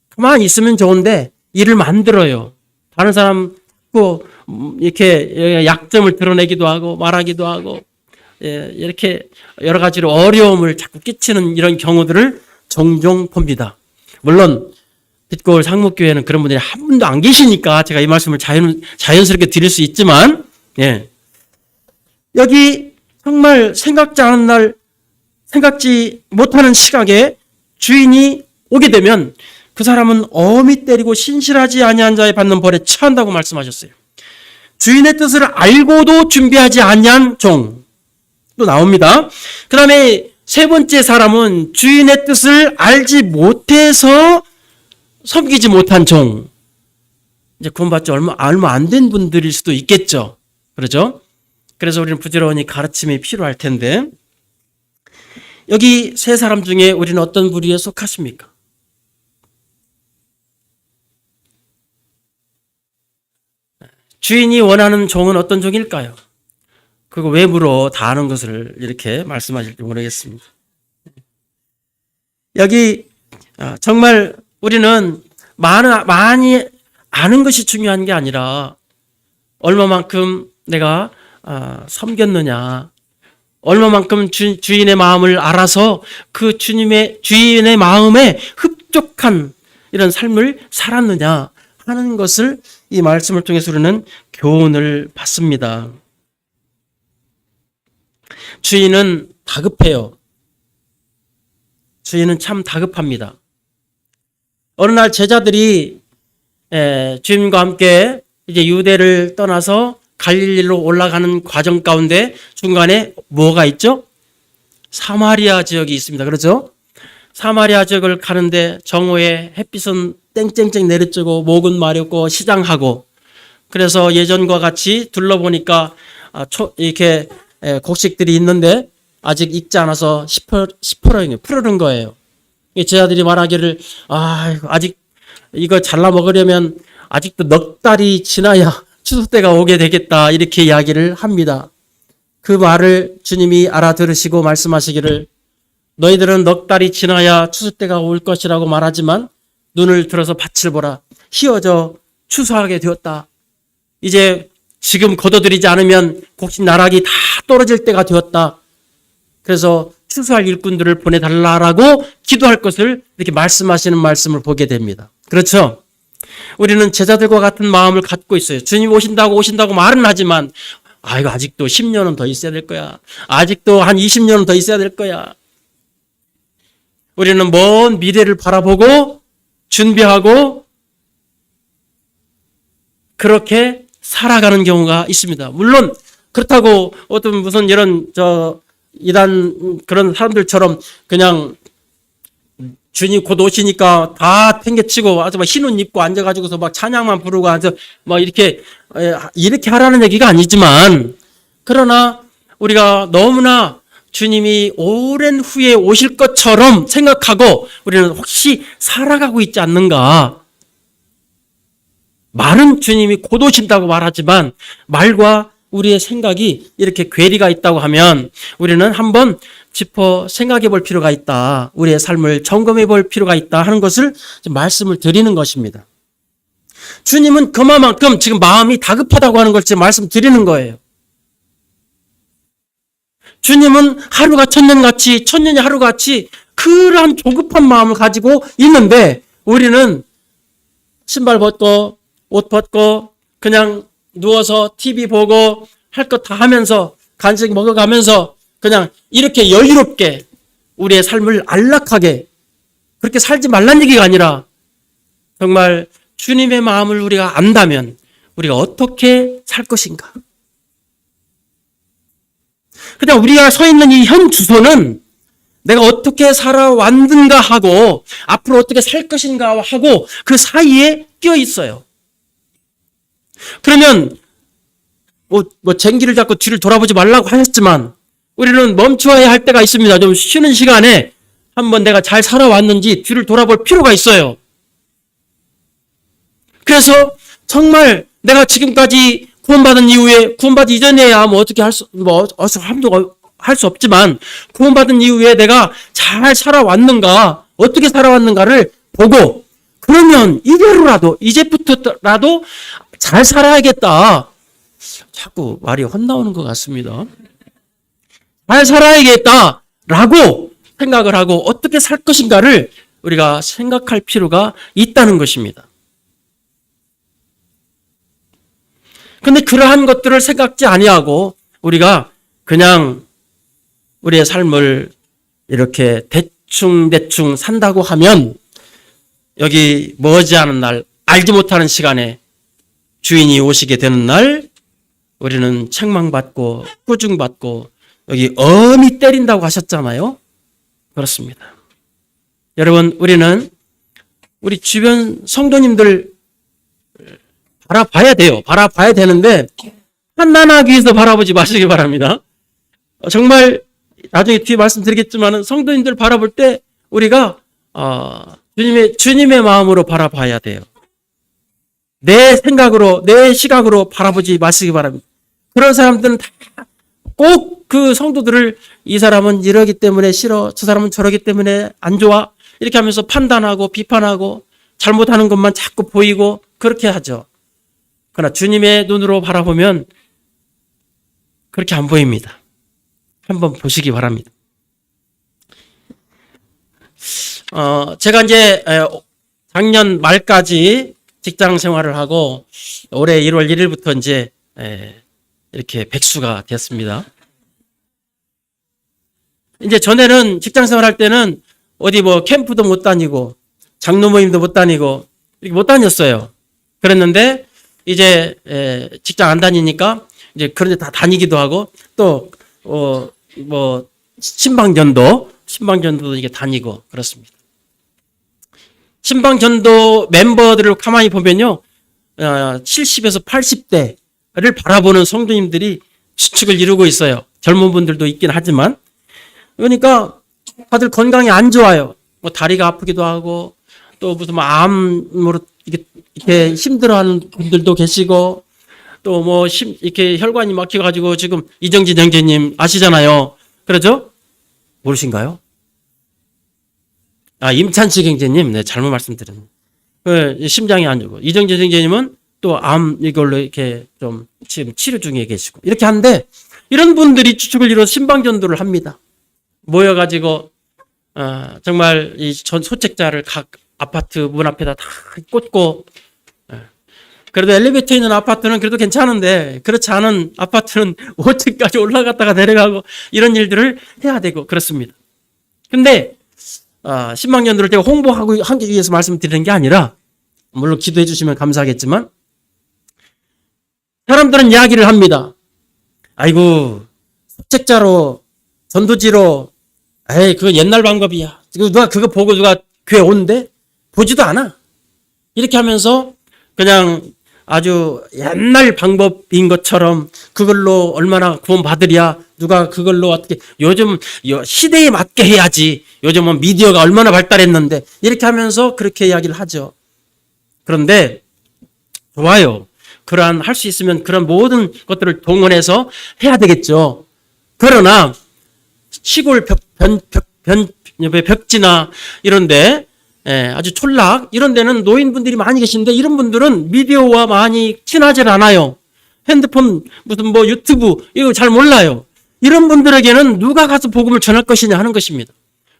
가만히 있으면 좋은데 일을 만들어요. 다른 사람 꼭 이렇게 약점을 드러내기도 하고 말하기도 하고 이렇게 여러 가지로 어려움을 자꾸 끼치는 이런 경우들을 종종 봅니다. 물론 빛골 상목교회는 그런 분들이 한 분도 안 계시니까 제가 이 말씀을 자연스럽게 드릴 수 있지만 여기 정말 생각지 못하는 시각에 주인이 오게 되면 그 사람은 엄히 때리고 신실하지 아니한 자에 받는 벌에 처한다고 말씀하셨어요. 주인의 뜻을 알고도 준비하지 아니한 종 또 나옵니다. 그 다음에 세 번째 사람은 주인의 뜻을 알지 못해서 섬기지 못한 종. 이제 구원받지 얼마 안 된 분들일 수도 있겠죠. 그렇죠? 그래서 우리는 부지런히 가르침이 필요할 텐데 여기 세 사람 중에 우리는 어떤 부류에 속하십니까? 주인이 원하는 종은 어떤 종일까요? 그거 왜 물어? 다 아는 것을 이렇게 말씀하실지 모르겠습니다. 여기 정말 우리는 많이 아는 것이 중요한 게 아니라 얼마만큼 내가 섬겼느냐, 얼마만큼 주인의 마음을 알아서 그 주인의 마음에 흡족한 이런 삶을 살았느냐 하는 것을 이 말씀을 통해서 우리는 교훈을 받습니다. 주인은 다급해요. 주인은 참 다급합니다. 어느 날 제자들이 주님과 함께 이제 유대를 떠나서 갈릴리로 올라가는 과정 가운데 중간에 뭐가 있죠? 사마리아 지역이 있습니다. 그렇죠? 사마리아 지역을 가는데 정오에 햇빛은 땡땡땡 내리쬐고 목은 마렵고 시장하고 그래서 예전과 같이 둘러보니까 이렇게 곡식들이 있는데 아직 익지 않아서 푸르른 거예요. 제자들이 말하기를, 아직 이거 잘라 먹으려면 아직도 넉 달이 지나야 추수 때가 오게 되겠다. 이렇게 이야기를 합니다. 그 말을 주님이 알아들으시고 말씀하시기를, 너희들은 넉 달이 지나야 추수 때가 올 것이라고 말하지만 눈을 들어서 밭을 보라. 휘어져 추수하게 되었다. 이제 지금 거둬들이지 않으면 곡식 나락이 다 떨어질 때가 되었다. 그래서 추수할 일꾼들을 보내달라라고 기도할 것을 이렇게 말씀하시는 말씀을 보게 됩니다. 그렇죠? 우리는 제자들과 같은 마음을 갖고 있어요. 주님 오신다고 말은 하지만 이거 아직도 10년은 더 있어야 될 거야. 아직도 한 20년은 더 있어야 될 거야. 우리는 먼 미래를 바라보고 준비하고 그렇게 살아가는 경우가 있습니다. 물론 그렇다고 어떤 무슨 이런 이단 그런 사람들처럼 그냥 주님 곧 오시니까 다 팽개치고 아주 막 흰 옷 입고 앉아가지고서 막 찬양만 부르고 막 이렇게 하라는 얘기가 아니지만, 그러나 우리가 너무나 주님이 오랜 후에 오실 것처럼 생각하고 우리는 혹시 살아가고 있지 않는가. 말은 주님이 곧 오신다고 말하지만 말과 우리의 생각이 이렇게 괴리가 있다고 하면 우리는 한번 짚어 생각해 볼 필요가 있다. 우리의 삶을 점검해 볼 필요가 있다 하는 것을 말씀을 드리는 것입니다. 주님은 그만큼 지금 마음이 다급하다고 하는 걸 지금 말씀드리는 거예요. 주님은 하루가 천년같이, 천년이 하루같이 그러한 조급한 마음을 가지고 있는데 우리는 신발 벗고 옷 벗고 그냥 누워서 TV 보고 할 것 다 하면서 간식 먹어가면서 그냥 이렇게 여유롭게 우리의 삶을 안락하게 그렇게 살지 말란 얘기가 아니라 정말 주님의 마음을 우리가 안다면 우리가 어떻게 살 것인가. 그냥 우리가 서 있는 이 현 주소는 내가 어떻게 살아왔는가 하고 앞으로 어떻게 살 것인가 하고 그 사이에 끼어 있어요. 그러면 쟁기를 잡고 뒤를 돌아보지 말라고 하셨지만 우리는 멈추어야 할 때가 있습니다. 좀 쉬는 시간에 한번 내가 잘 살아왔는지 뒤를 돌아볼 필요가 있어요. 그래서 정말 내가 지금까지 구원받은 이후에, 구원받기 이전에야 어떻게 할 수 없지만 구원받은 이후에 내가 잘 살아왔는가, 어떻게 살아왔는가를 보고 그러면 이대로라도, 이제부터라도 잘 살아야겠다. 자꾸 말이 헛나오는 것 같습니다. 잘 살아야겠다라고 생각을 하고 어떻게 살 것인가를 우리가 생각할 필요가 있다는 것입니다. 근데 그러한 것들을 생각지 아니하고 우리가 그냥 우리의 삶을 이렇게 대충 산다고 하면 여기 머지않은 날, 알지 못하는 시간에 주인이 오시게 되는 날 우리는 책망받고 꾸중받고 여기 엄히 때린다고 하셨잖아요. 그렇습니다. 여러분, 우리는 우리 주변 성도님들 바라봐야 돼요. 바라봐야 되는데 한낱하기 위해서 바라보지 마시기 바랍니다. 정말 나중에 뒤에 말씀드리겠지만 성도님들 바라볼 때 우리가 주님의 마음으로 바라봐야 돼요. 내 생각으로, 내 시각으로 바라보지 마시기 바랍니다. 그런 사람들은 다 꼭 그 성도들을 이 사람은 이러기 때문에 싫어, 저 사람은 저러기 때문에 안 좋아 이렇게 하면서 판단하고 비판하고 잘못하는 것만 자꾸 보이고 그렇게 하죠. 그러나 주님의 눈으로 바라보면 그렇게 안 보입니다. 한번 보시기 바랍니다. 제가 이제 작년 말까지 직장 생활을 하고 올해 1월 1일부터 이제 이렇게 백수가 됐습니다. 이제 전에는 직장 생활할 때는 어디 캠프도 못 다니고 장로 모임도 못 다니고 이렇게 못 다녔어요. 그랬는데 이제 직장 안 다니니까 이제 그런데 다 다니기도 하고 또 신방전도 이게 다니고 그렇습니다. 신방전도 멤버들을 가만히 보면요, 70에서 80대를 바라보는 성도님들이 주축을 이루고 있어요. 젊은 분들도 있긴 하지만 그러니까 다들 건강이 안 좋아요. 뭐 다리가 아프기도 하고 또 무슨 뭐 암으로 이렇게 힘들어하는 분들도 계시고 또 뭐 이렇게 혈관이 막혀가지고 지금 이정진 형제님 아시잖아요. 그러죠? 모르신가요? 아, 임찬식 형제님, 네, 잘못 말씀드렸네. 심장이 안 좋고 이정진 형제님은 또 암 이걸로 이렇게 좀 지금 치료 중에 계시고 이렇게 하는데 이런 분들이 추측을 이뤄서 신방전도를 합니다. 모여가지고 정말 이 전 소책자를 각 아파트 문 앞에다 다 꽂고 그래도 엘리베이터 있는 아파트는 그래도 괜찮은데 그렇지 않은 아파트는 5층까지 올라갔다가 내려가고 이런 일들을 해야 되고 그렇습니다. 근데 신방전도를 제가 홍보하고 하기 위해서 말씀드리는 게 아니라 물론 기도해 주시면 감사하겠지만 사람들은 이야기를 합니다. 아이고 소책자로 전도지로 에이 그거 옛날 방법이야. 누가 그거 보고 누가 교회 온대? 보지도 않아. 이렇게 하면서 그냥 아주 옛날 방법인 것처럼 그걸로 얼마나 구원 받으랴. 누가 그걸로 어떻게 요즘 시대에 맞게 해야지. 요즘은 미디어가 얼마나 발달했는데 이렇게 하면서 그렇게 이야기를 하죠. 그런데 좋아요. 그러한 할 수 있으면 그런 모든 것들을 동원해서 해야 되겠죠. 그러나 시골 벽지나 이런데 아주 촌락 이런 데는 노인분들이 많이 계신데 이런 분들은 미디어와 많이 친하질 않아요. 핸드폰 무슨 뭐 유튜브 이거 잘 몰라요. 이런 분들에게는 누가 가서 복음을 전할 것이냐 하는 것입니다.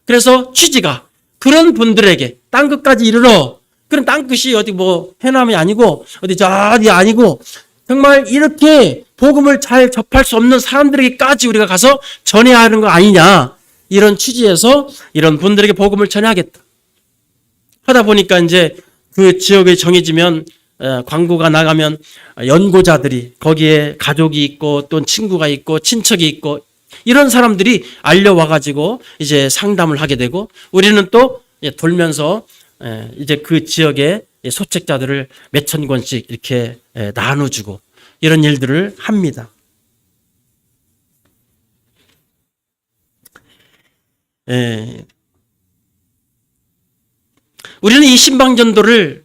그래서 취지가 그런 분들에게 땅끝까지 이르러 그런 땅끝이 어디 뭐 해남이 아니고 어디 저기 아니고 정말 이렇게 복음을 잘 접할 수 없는 사람들에게까지 우리가 가서 전해야 하는 거 아니냐 이런 취지에서 이런 분들에게 복음을 전해야겠다 하다 보니까 이제 그 지역에 정해지면 광고가 나가면 연고자들이 거기에 가족이 있고 또 친구가 있고 친척이 있고 이런 사람들이 알려와가지고 이제 상담을 하게 되고 우리는 또 돌면서 이제 그 지역의 소책자들을 몇천 권씩 이렇게 나눠주고 이런 일들을 합니다. 우리는 이 신방전도를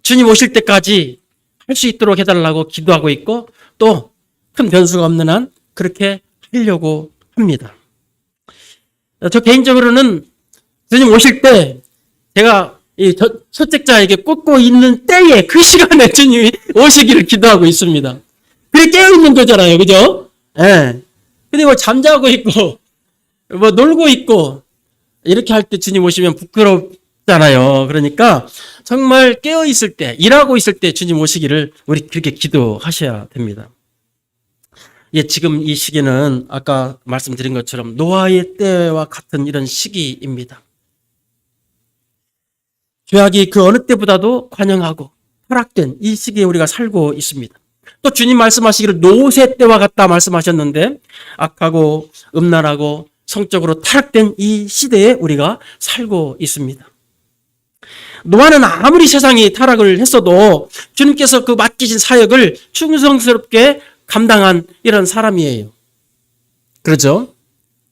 주님 오실 때까지 할 수 있도록 해달라고 기도하고 있고 또 큰 변수가 없는 한 그렇게 하려고 합니다. 저 개인적으로는 주님 오실 때 제가 이 소책자에게 꽂고 있는 때에 그 시간에 주님이 오시기를 기도하고 있습니다. 그게 깨어있는 거잖아요. 그죠? 예. 근데 뭐 잠자고 있고 뭐 놀고 있고 이렇게 할 때 주님 오시면 부끄럽잖아요. 그러니까 정말 깨어있을 때, 일하고 있을 때 주님 오시기를 우리 그렇게 기도하셔야 됩니다. 예, 지금 이 시기는 아까 말씀드린 것처럼 노아의 때와 같은 이런 시기입니다. 죄악이 그 어느 때보다도 관영하고 타락된 이 시기에 우리가 살고 있습니다. 또 주님 말씀하시기를 노새 때와 같다 말씀하셨는데 악하고 음란하고 성적으로 타락된 이 시대에 우리가 살고 있습니다. 노아는 아무리 세상이 타락을 했어도 주님께서 그 맡기신 사역을 충성스럽게 감당한 이런 사람이에요. 그렇죠?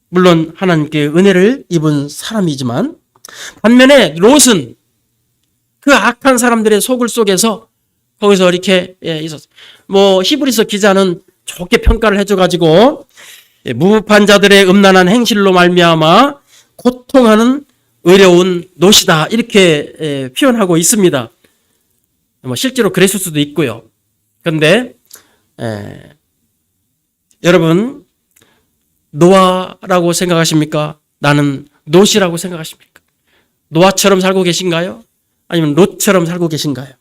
물론 하나님께 은혜를 입은 사람이지만 반면에 롯은 그 악한 사람들의 소굴 속에서 거기서 이렇게 있었어요. 뭐 히브리서 기자는 좋게 평가를 해줘가지고 무법한 자들의 음란한 행실로 말미암아 고통하는 어려운 롯이다 이렇게 표현하고 있습니다. 뭐 실제로 그랬을 수도 있고요. 그런데 여러분 노아라고 생각하십니까? 나는 롯이라고 생각하십니까? 노아처럼 살고 계신가요? 아니면 롯처럼 살고 계신가요?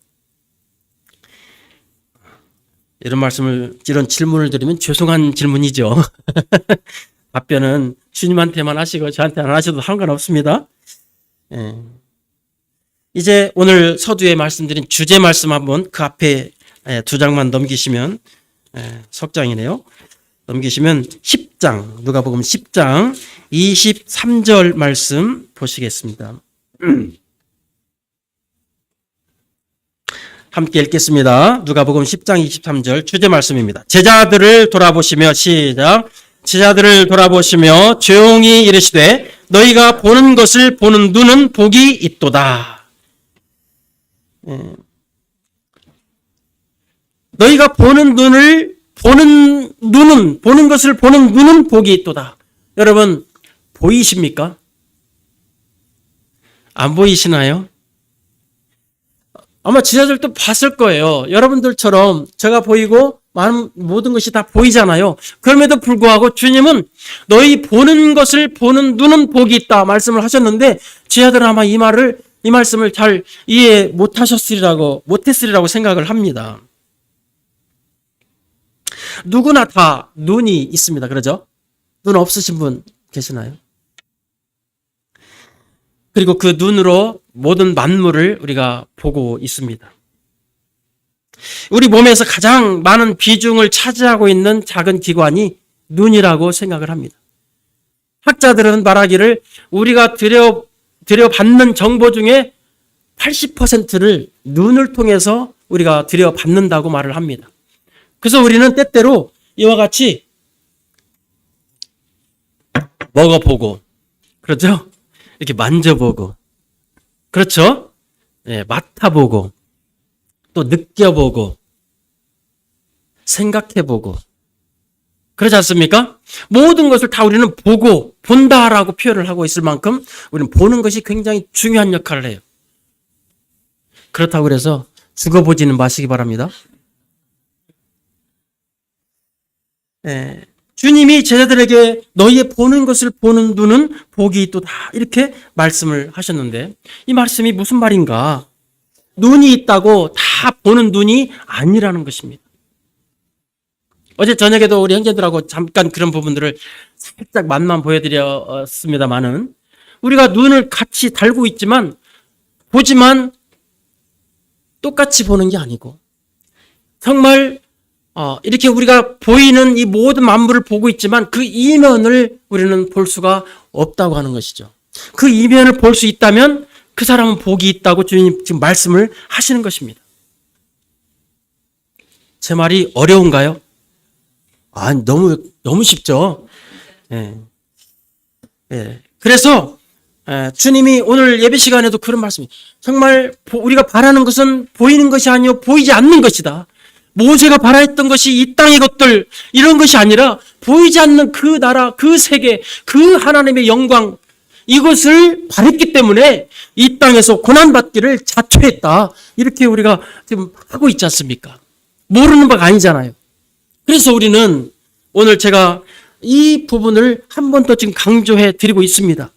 이런 질문을 드리면 죄송한 질문이죠. 답변은 주님한테만 하시고 저한테 안 하셔도 상관없습니다. 이제 오늘 서두에 말씀드린 주제 말씀 한번 그 앞에 두 장만 넘기시면 석장이네요. 넘기시면 10장, 누가복음 10장 23절 말씀 보시겠습니다. 함께 읽겠습니다. 누가복음 10장 23절 주제 말씀입니다. 제자들을 돌아보시며 시작. 제자들을 돌아보시며 조용히 이르시되 너희가 보는 것을 보는 눈은 복이 있도다. 너희가 보는 것을 보는 눈은 복이 있도다. 여러분, 보이십니까? 안 보이시나요? 아마 제자들도 봤을 거예요. 여러분들처럼 제가 보이고 모든 것이 다 보이잖아요. 그럼에도 불구하고 주님은 너희 보는 것을 보는 눈은 복이 있다 말씀을 하셨는데 제자들은 아마 이 말씀을 잘 이해 못했으리라고 생각을 합니다. 누구나 다 눈이 있습니다. 그러죠? 눈 없으신 분 계시나요? 그리고 그 눈으로 모든 만물을 우리가 보고 있습니다. 우리 몸에서 가장 많은 비중을 차지하고 있는 작은 기관이 눈이라고 생각을 합니다. 학자들은 말하기를 우리가 들여받는 정보 중에 80%를 눈을 통해서 우리가 들여받는다고 말을 합니다. 그래서 우리는 때때로 이와 같이 먹어보고, 그렇죠? 이렇게 만져보고, 그렇죠? 네, 맡아보고, 또 느껴보고, 생각해보고, 그렇지 않습니까? 모든 것을 다 우리는 보고, 본다라고 표현을 하고 있을 만큼 우리는 보는 것이 굉장히 중요한 역할을 해요. 그렇다고 해서 죽어보지는 마시기 바랍니다. 네. 주님이 제자들에게 너희의 보는 것을 보는 눈은 복이 있도다 이렇게 말씀을 하셨는데 이 말씀이 무슨 말인가? 눈이 있다고 다 보는 눈이 아니라는 것입니다. 어제 저녁에도 우리 형제들하고 잠깐 그런 부분들을 살짝 맛만 보여드렸습니다만은 우리가 눈을 같이 달고 있지만 보지만 똑같이 보는 게 아니고 정말 이렇게 우리가 보이는 이 모든 만물을 보고 있지만 그 이면을 우리는 볼 수가 없다고 하는 것이죠. 그 이면을 볼 수 있다면 그 사람은 복이 있다고 주님 지금 말씀을 하시는 것입니다. 제 말이 어려운가요? 너무 쉽죠. 예. 예. 그래서 주님이 오늘 예배 시간에도 그런 말씀이 정말 우리가 바라는 것은 보이는 것이 아니요 보이지 않는 것이다. 모세가 바라했던 것이 이 땅의 것들 이런 것이 아니라 보이지 않는 그 나라, 그 세계, 그 하나님의 영광 이것을 바랬기 때문에 이 땅에서 고난받기를 자초했다. 이렇게 우리가 지금 하고 있지 않습니까? 모르는 바가 아니잖아요. 그래서 우리는 오늘 제가 이 부분을 한 번 더 지금 강조해 드리고 있습니다.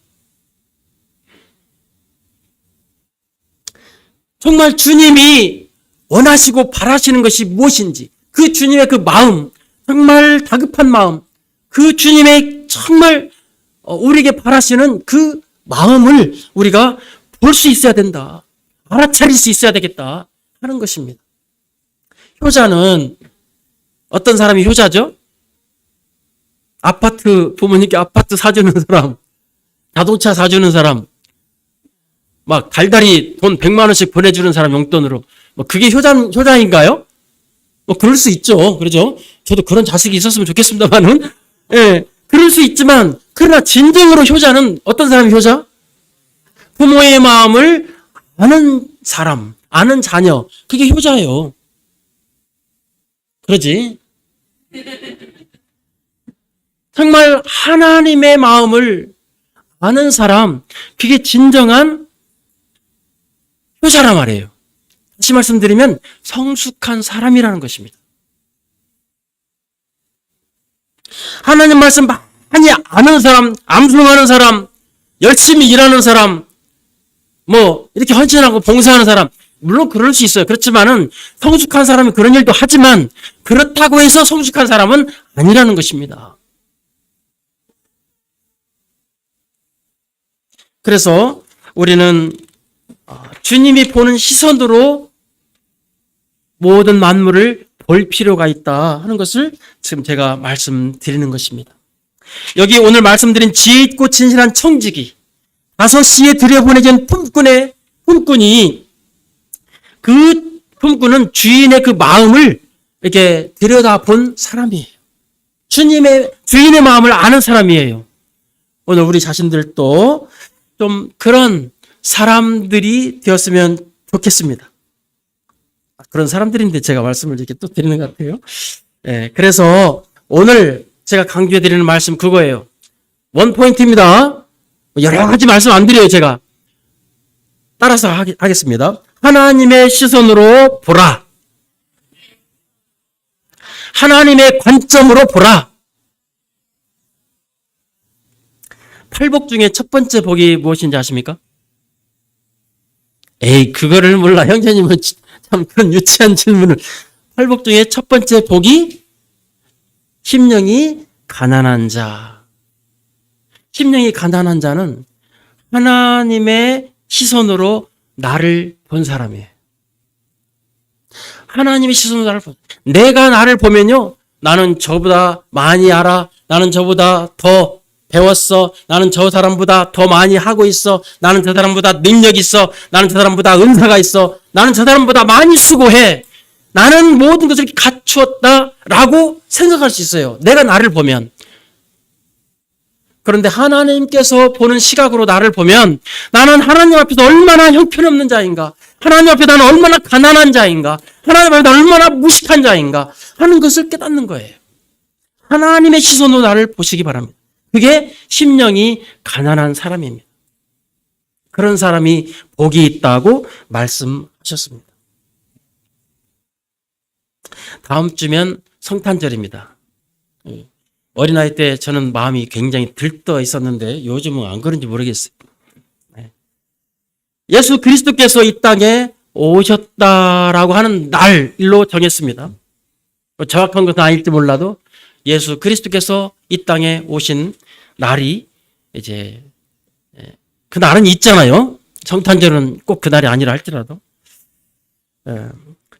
정말 주님이 원하시고 바라시는 것이 무엇인지 그 주님의 그 마음 정말 다급한 마음 그 주님의 정말 우리에게 바라시는 그 마음을 우리가 볼 수 있어야 된다. 알아차릴 수 있어야 되겠다 하는 것입니다. 효자는 어떤 사람이 효자죠? 부모님께 아파트 사주는 사람, 자동차 사주는 사람, 막 달달이 돈 100만 원씩 보내주는 사람 용돈으로 그게 효자인가요? 그럴 수 있죠. 그러죠? 저도 그런 자식이 있었으면 좋겠습니다만은, 예, 그럴 수 있지만, 그러나 진정으로 효자는 어떤 사람이 효자? 부모의 마음을 아는 사람, 아는 자녀, 그게 효자예요. 그러지? 정말 하나님의 마음을 아는 사람, 그게 진정한 효자란 말이에요. 다시 말씀드리면 성숙한 사람이라는 것입니다. 하나님 말씀 많이 아는 사람, 암송하는 사람, 열심히 일하는 사람, 이렇게 헌신하고 봉사하는 사람, 물론 그럴 수 있어요. 그렇지만은 성숙한 사람이 그런 일도 하지만 그렇다고 해서 성숙한 사람은 아니라는 것입니다. 그래서 우리는 주님이 보는 시선으로 모든 만물을 볼 필요가 있다 하는 것을 지금 제가 말씀드리는 것입니다. 여기 오늘 말씀드린 지혜 있고 진실한 청지기 5시에 들여보내진 품꾼이 그 품꾼은 주인의 그 마음을 이렇게 들여다본 사람이에요. 주인의 마음을 아는 사람이에요. 오늘 우리 자신들도 좀 그런 사람들이 되었으면 좋겠습니다. 그런 사람들인데 제가 말씀을 이렇게 또 드리는 것 같아요. 예, 그래서 오늘 제가 강조해 드리는 말씀 그거예요. 원 포인트입니다. 여러 가지 말씀 안 드려요, 제가. 따라서 하겠습니다. 하나님의 시선으로 보라. 하나님의 관점으로 보라. 팔복 중에 첫 번째 복이 무엇인지 아십니까? 에이, 그거를 몰라. 형제님은 참 그런 유치한 질문을. 팔복 중에 첫 번째 복이 심령이 가난한 자. 심령이 가난한 자는 하나님의 시선으로 나를 본 사람이에요. 하나님의 시선으로 나를 본. 내가 나를 보면요. 나는 저보다 많이 알아. 나는 저보다 더 배웠어. 나는 저 사람보다 더 많이 하고 있어. 나는 저 사람보다 능력 있어. 나는 저 사람보다 은사가 있어. 나는 저 사람보다 많이 수고해. 나는 모든 것을 갖추었다라고 생각할 수 있어요. 내가 나를 보면. 그런데 하나님께서 보는 시각으로 나를 보면 나는 하나님 앞에서 얼마나 형편없는 자인가. 하나님 앞에 나는 얼마나 가난한 자인가. 하나님 앞에 나는 얼마나 무식한 자인가 하는 것을 깨닫는 거예요. 하나님의 시선으로 나를 보시기 바랍니다. 그게 심령이 가난한 사람입니다. 그런 사람이 복이 있다고 말씀하셨습니다. 다음 주면 성탄절입니다. 어린아이 때 저는 마음이 굉장히 들떠 있었는데 요즘은 안 그런지 모르겠어요. 예수 그리스도께서 이 땅에 오셨다라고 하는 날로 정했습니다. 정확한 것은 아닐지 몰라도 예수 그리스도께서 이 땅에 오신 날이 이제 그 날은 있잖아요. 성탄절은 꼭 그 날이 아니라 할지라도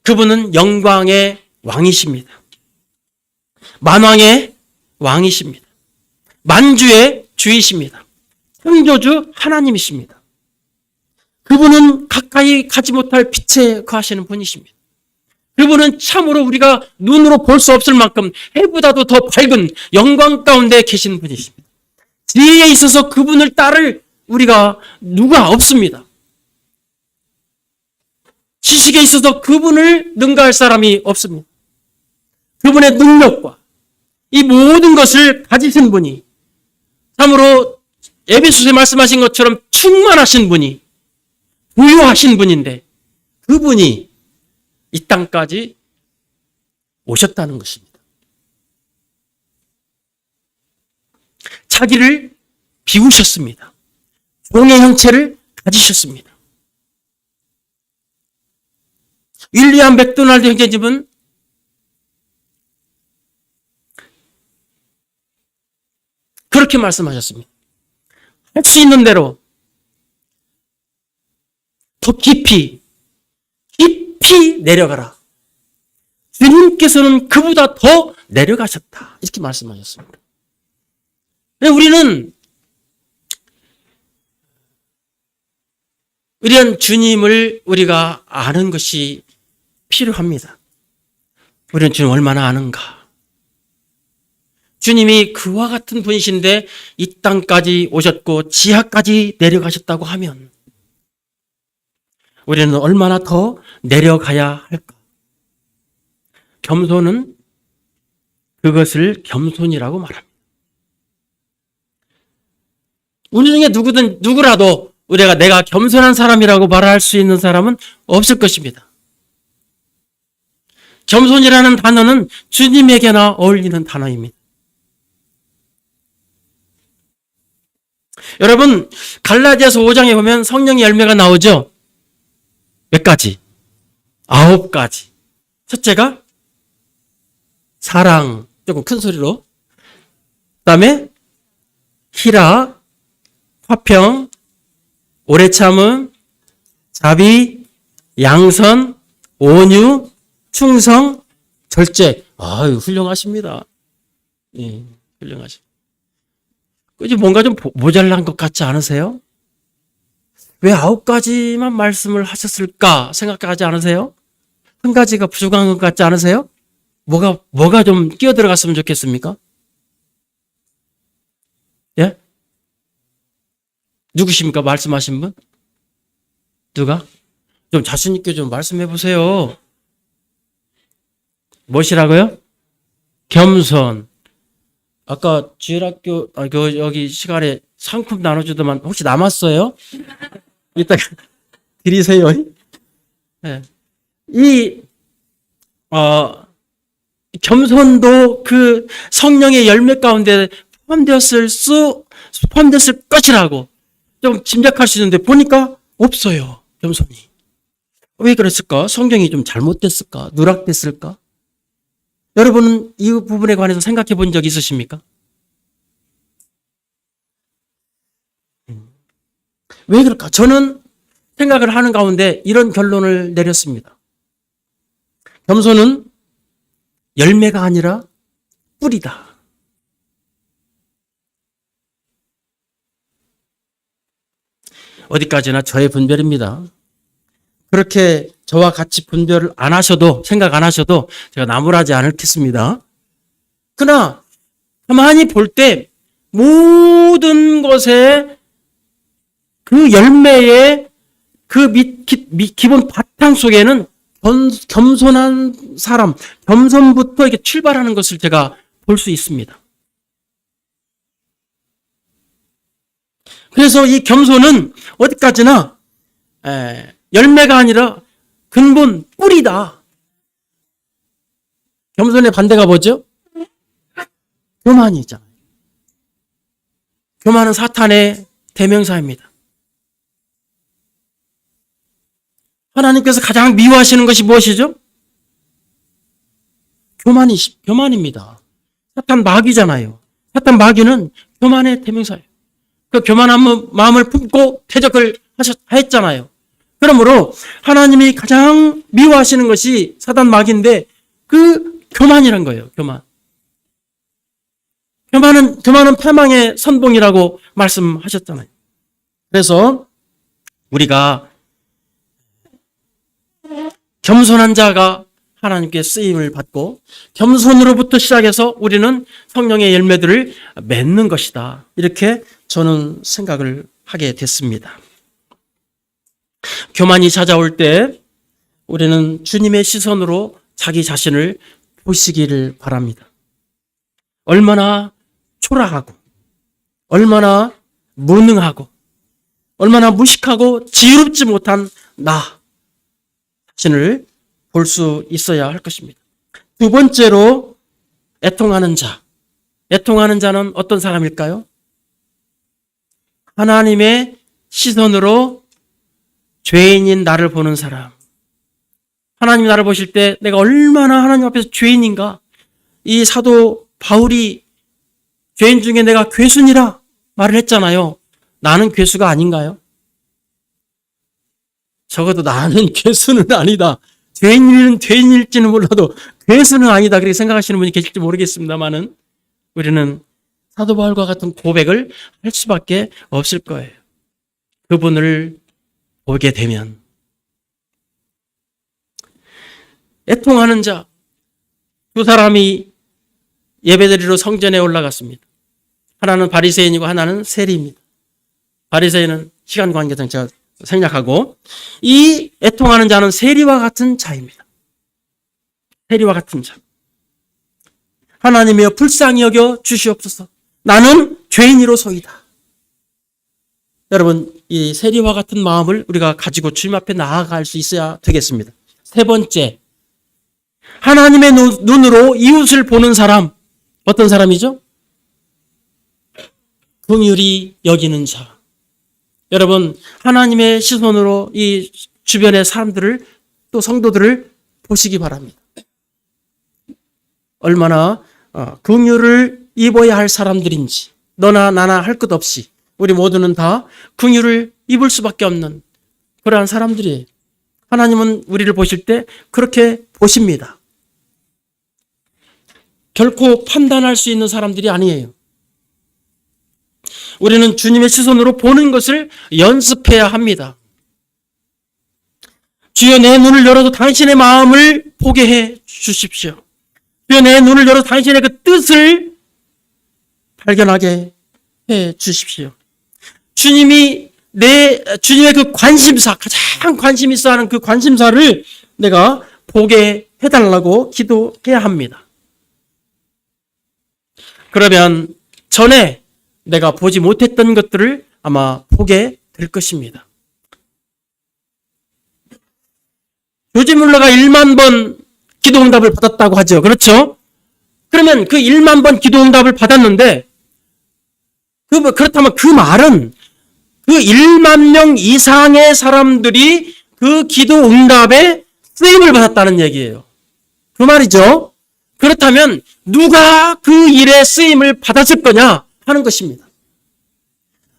그분은 영광의 왕이십니다. 만왕의 왕이십니다. 만주의 주이십니다. 창조주 하나님이십니다. 그분은 가까이 가지 못할 빛에 거하시는 분이십니다. 그분은 참으로 우리가 눈으로 볼 수 없을 만큼 해보다도 더 밝은 영광 가운데 계신 분이십니다. 지혜에 있어서 그분을 따를 우리가 누가 없습니다. 지식에 있어서 그분을 능가할 사람이 없습니다. 그분의 능력과 이 모든 것을 가지신 분이 참으로 에베소서에 말씀하신 것처럼 충만하신 분이 부유하신 분인데 그분이 이 땅까지 오셨다는 것입니다. 자기를 비우셨습니다. 종의 형체를 가지셨습니다. 윌리엄 맥도날드 형제님은 그렇게 말씀하셨습니다. 할 수 있는 대로 더 깊이 내려가라. 주님께서는 그보다 더 내려가셨다. 이렇게 말씀하셨습니다. 우리는 이런 주님을 우리가 아는 것이 필요합니다. 우리는 주님 얼마나 아는가. 주님이 그와 같은 분이신데 이 땅까지 오셨고 지하까지 내려가셨다고 하면 우리는 얼마나 더 내려가야 할까? 겸손은 그것을 겸손이라고 말합니다. 우리 중에 누구라도 내가 겸손한 사람이라고 말할 수 있는 사람은 없을 것입니다. 겸손이라는 단어는 주님에게나 어울리는 단어입니다. 여러분, 갈라디아서 5장에 보면 성령의 열매가 나오죠? 몇 가지? 9가지. 첫째가 사랑, 조금 큰 소리로. 그 다음에 희락, 화평, 오래 참음, 자비, 양선, 온유, 충성, 절제. 아유, 훌륭하십니다. 예, 훌륭하십니다. 그지 뭔가 좀 모자란 것 같지 않으세요? 왜 9가지만 말씀을 하셨을까 생각하지 않으세요? 한 가지가 부족한 것 같지 않으세요? 뭐가 좀 끼어 들어갔으면 좋겠습니까? 누구십니까? 말씀하신 분? 누가? 좀 자신 있게 좀 말씀해 보세요. 무엇이라고요? 겸손. 아까 주일학교 여기 시간에 상품 나눠주더만 혹시 남았어요? 이따 드리세요. 네. 이 겸손도 그 성령의 열매 가운데 포함되었을 것이라고 좀 짐작할 수 있는데 보니까 없어요. 겸손이. 왜 그랬을까? 성경이 좀 잘못됐을까? 누락됐을까? 여러분은 이 부분에 관해서 생각해 본 적 있으십니까? 왜 그럴까? 저는 생각을 하는 가운데 이런 결론을 내렸습니다. 겸손은 열매가 아니라 뿌리다. 어디까지나 저의 분별입니다. 그렇게 저와 같이 분별을 안 하셔도, 생각 안 하셔도 제가 나무라지 않겠습니다. 그러나 가만히 볼 때 모든 것에 그 열매의 그 기본 바탕 속에는 겸손한 사람, 겸손부터 이렇게 출발하는 것을 제가 볼 수 있습니다. 그래서 이 겸손은 어디까지나 열매가 아니라 근본 뿌리다. 겸손의 반대가 뭐죠? 교만이잖아요. 교만은 사탄의 대명사입니다. 하나님께서 가장 미워하시는 것이 무엇이죠? 교만입니다. 사탄 마귀잖아요. 사탄 마귀는 교만의 대명사예요. 그 교만한 마음을 품고 퇴적을 했잖아요. 그러므로 하나님이 가장 미워하시는 것이 사단 마귀인데 그 교만이란 거예요. 교만은 패망의 선봉이라고 말씀하셨잖아요. 그래서 우리가 겸손한 자가 하나님께 쓰임을 받고 겸손으로부터 시작해서 우리는 성령의 열매들을 맺는 것이다. 이렇게 저는 생각을 하게 됐습니다. 교만이 찾아올 때 우리는 주님의 시선으로 자기 자신을 보시기를 바랍니다. 얼마나 초라하고 얼마나 무능하고 얼마나 무식하고 지혜롭지 못한 나 자신을 볼 수 있어야 할 것입니다. 두 번째로 애통하는 자. 애통하는 자는 어떤 사람일까요? 하나님의 시선으로 죄인인 나를 보는 사람. 하나님이 나를 보실 때 내가 얼마나 하나님 앞에서 죄인인가. 이 사도 바울이 죄인 중에 내가 괴순이라 말을 했잖아요. 나는 괴수가 아닌가요? 적어도 나는 괴수는 아니다. 죄인일지는 몰라도 괴수는 아니다. 그렇게 생각하시는 분이 계실지 모르겠습니다만은 우리는 사도 바울과 같은 고백을 할 수밖에 없을 거예요. 그분을 보게 되면. 애통하는 자, 두 사람이 예배드리러 성전에 올라갔습니다. 하나는 바리새인이고 하나는 세리입니다. 바리새인은 시간 관계상 제가 생략하고 이 애통하는 자는 세리와 같은 자입니다. 세리와 같은 자. 하나님이여 불쌍히 여겨 주시옵소서. 나는 죄인이로소이다. 여러분, 이 세리와 같은 마음을 우리가 가지고 주님 앞에 나아갈 수 있어야 되겠습니다. 세 번째, 하나님의 눈으로 이웃을 보는 사람. 어떤 사람이죠? 긍휼히 여기는 자. 여러분, 하나님의 시선으로 이 주변의 사람들을 또 성도들을 보시기 바랍니다. 얼마나 긍휼을 입어야 할 사람들인지 너나 나나 할 것 없이 우리 모두는 다 긍휼을 입을 수밖에 없는 그러한 사람들이에요. 하나님은 우리를 보실 때 그렇게 보십니다. 결코 판단할 수 있는 사람들이 아니에요. 우리는 주님의 시선으로 보는 것을 연습해야 합니다. 주여 내 눈을 열어서 당신의 마음을 보게 해 주십시오. 주여 내 눈을 열어서 당신의 그 뜻을 발견하게 해 주십시오. 주님의 그 관심사, 가장 관심 있어 하는 그 관심사를 내가 보게 해달라고 기도해야 합니다. 그러면 전에 내가 보지 못했던 것들을 아마 보게 될 것입니다. 조지 물러가 1만 번 기도응답을 받았다고 하죠. 그렇죠? 그러면 그 1만 번 기도응답을 받았는데 그렇다면 그 말은 그 1만 명 이상의 사람들이 그 기도응답에 쓰임을 받았다는 얘기예요. 그 말이죠. 그렇다면 누가 그 일에 쓰임을 받았을 거냐 하는 것입니다.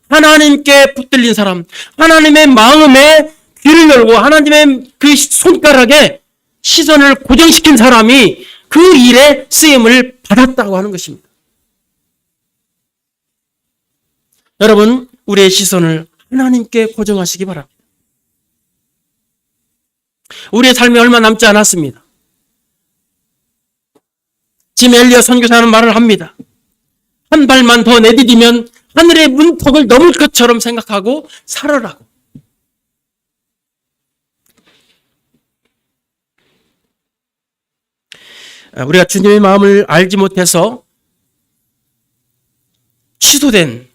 하나님께 붙들린 사람, 하나님의 마음에 귀를 열고 하나님의 그 손가락에 시선을 고정시킨 사람이 그 일에 쓰임을 받았다고 하는 것입니다. 여러분, 우리의 시선을 하나님께 고정하시기 바랍니다. 우리의 삶이 얼마 남지 않았습니다. 짐 엘리엇 선교사는 말을 합니다. 한 발만 더 내디디면 하늘의 문턱을 넘을 것처럼 생각하고 살아라고. 우리가 주님의 마음을 알지 못해서 취소된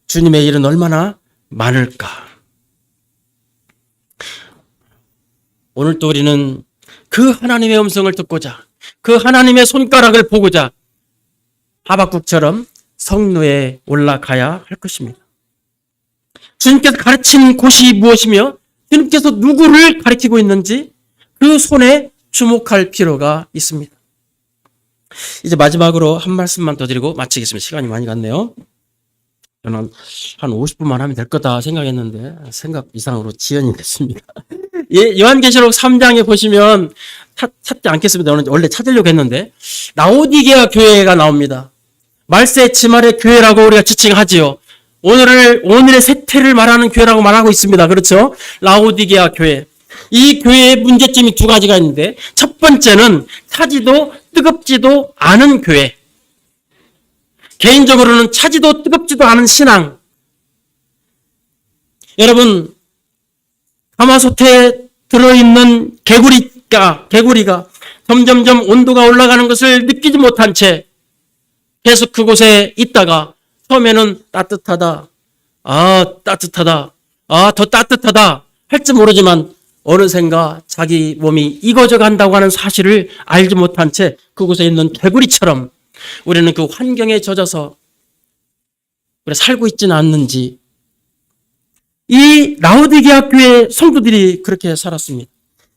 주님의 일은 얼마나 많을까. 오늘 또 우리는 그 하나님의 음성을 듣고자, 그 하나님의 손가락을 보고자 하박국처럼 성로에 올라가야 할 것입니다. 주님께서 가르친 곳이 무엇이며 주님께서 누구를 가리키고 있는지 그 손에 주목할 필요가 있습니다. 이제 마지막으로 한 말씀만 더 드리고 마치겠습니다. 시간이 많이 갔네요. 저는 한 50분만 하면 될 거다 생각했는데 생각 이상으로 지연이 됐습니다. 요한계시록 3장에 보시면 찾지 않겠습니다. 원래 찾으려고 했는데 라오디게아 교회가 나옵니다. 말세 지말의 교회라고 우리가 지칭하지요. 오늘의 세태를 말하는 교회라고 말하고 있습니다. 그렇죠? 라오디게아 교회. 이 교회의 문제점이 두 가지가 있는데 첫 번째는 차지도 뜨겁지도 않은 교회. 개인적으로는 차지도 뜨겁지도 않은 신앙. 여러분, 가마솥에 들어있는 개구리가 점점점 온도가 올라가는 것을 느끼지 못한 채 계속 그곳에 있다가 처음에는 따뜻하다, 따뜻하다, 더 따뜻하다 할지 모르지만 어느샌가 자기 몸이 익어져 간다고 하는 사실을 알지 못한 채 그곳에 있는 개구리처럼 우리는 그 환경에 젖어서 우리 살고 있지는 않는지. 이 라오디게아 교회 성도들이 그렇게 살았습니다.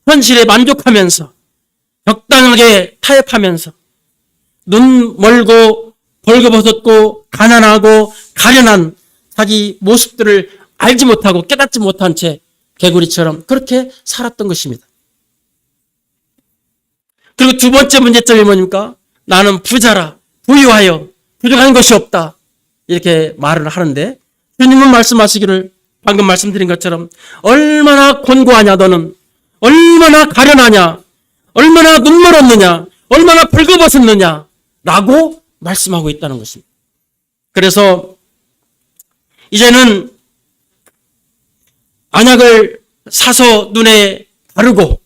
현실에 만족하면서 적당하게 타협하면서 눈 멀고 벌거벗었고 가난하고 가련한 자기 모습들을 알지 못하고 깨닫지 못한 채 개구리처럼 그렇게 살았던 것입니다. 그리고 두 번째 문제점이 뭡니까? 나는 부자라, 부유하여 부족한 것이 없다. 이렇게 말을 하는데 주님은 말씀하시기를 방금 말씀드린 것처럼 얼마나 곤고하냐 너는, 얼마나 가련하냐, 얼마나 눈멀었느냐, 얼마나 벌거벗었느냐 라고 말씀하고 있다는 것입니다. 그래서 이제는 안약을 사서 눈에 바르고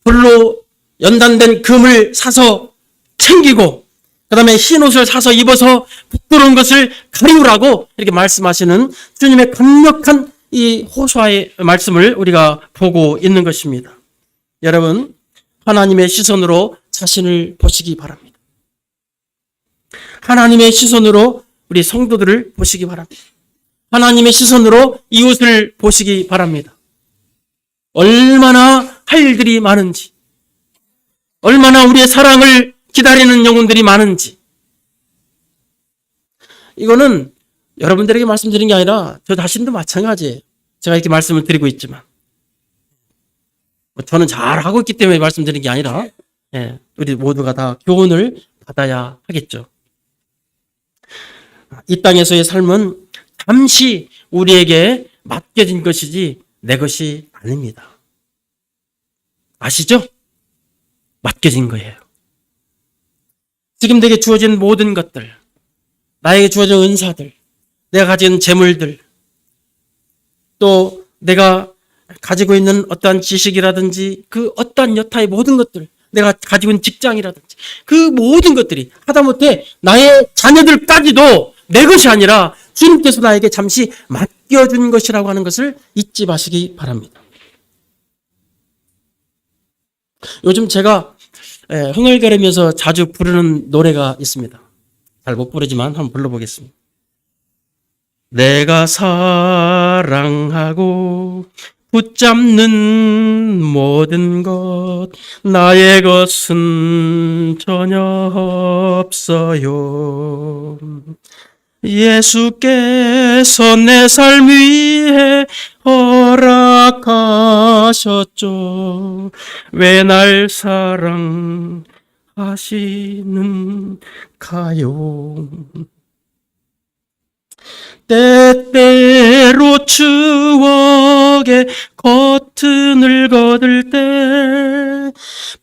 불로 연단된 금을 사서 챙기고 그 다음에 흰 옷을 사서 입어서 부끄러운 것을 가리우라고 이렇게 말씀하시는 주님의 강력한 이 호소의 말씀을 우리가 보고 있는 것입니다. 여러분, 하나님의 시선으로 자신을 보시기 바랍니다. 하나님의 시선으로 우리 성도들을 보시기 바랍니다. 하나님의 시선으로 이웃을 보시기 바랍니다. 얼마나 할 일들이 많은지, 얼마나 우리의 사랑을 기다리는 영혼들이 많은지. 이거는 여러분들에게 말씀드린 게 아니라 저 자신도 마찬가지예요. 제가 이렇게 말씀을 드리고 있지만 저는 잘하고 있기 때문에 말씀드린 게 아니라 우리 모두가 다 교훈을 받아야 하겠죠. 이 땅에서의 삶은 잠시 우리에게 맡겨진 것이지 내 것이 아닙니다. 아시죠? 맡겨진 거예요. 지금 내게 주어진 모든 것들, 나에게 주어진 은사들, 내가 가진 재물들, 또 내가 가지고 있는 어떠한 지식이라든지 그 어떠한 여타의 모든 것들, 내가 가지고 있는 직장이라든지 그 모든 것들이 하다못해 나의 자녀들까지도 내 것이 아니라 주님께서 나에게 잠시 맡겨준 것이라고 하는 것을 잊지 마시기 바랍니다. 요즘 제가 흥얼거리면서 자주 부르는 노래가 있습니다. 잘 못 부르지만 한번 불러보겠습니다. 내가 사랑하고 붙잡는 모든 것 나의 것은 전혀 없어요. 예수께서 내 삶 위해 허락하셨죠. 왜 날 사랑하시는가요? 때때로 추억의 커튼을 거들 때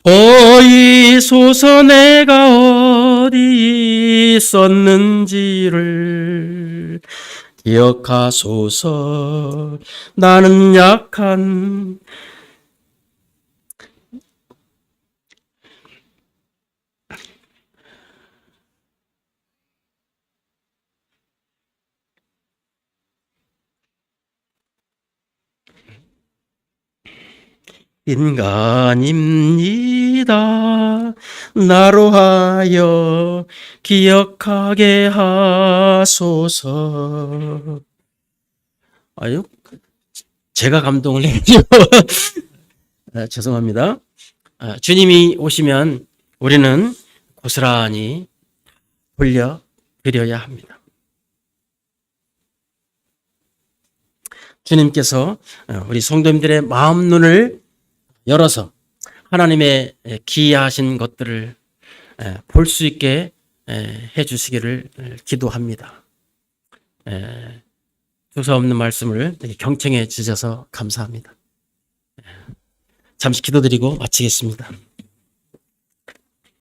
보이소서 내가 어디 있었는지를 기억하소서. 나는 약한 인간입니다. 나로 하여 기억하게 하소서. 아유, 제가 감동을 해요. 죄송합니다. 주님이 오시면 우리는 고스란히 돌려드려야 합니다. 주님께서 우리 성도님들의 마음 눈을 열어서 하나님의 기이하신 것들을 볼 수 있게 해주시기를 기도합니다. 두서없는 말씀을 경청해 주셔서 감사합니다. 잠시 기도드리고 마치겠습니다.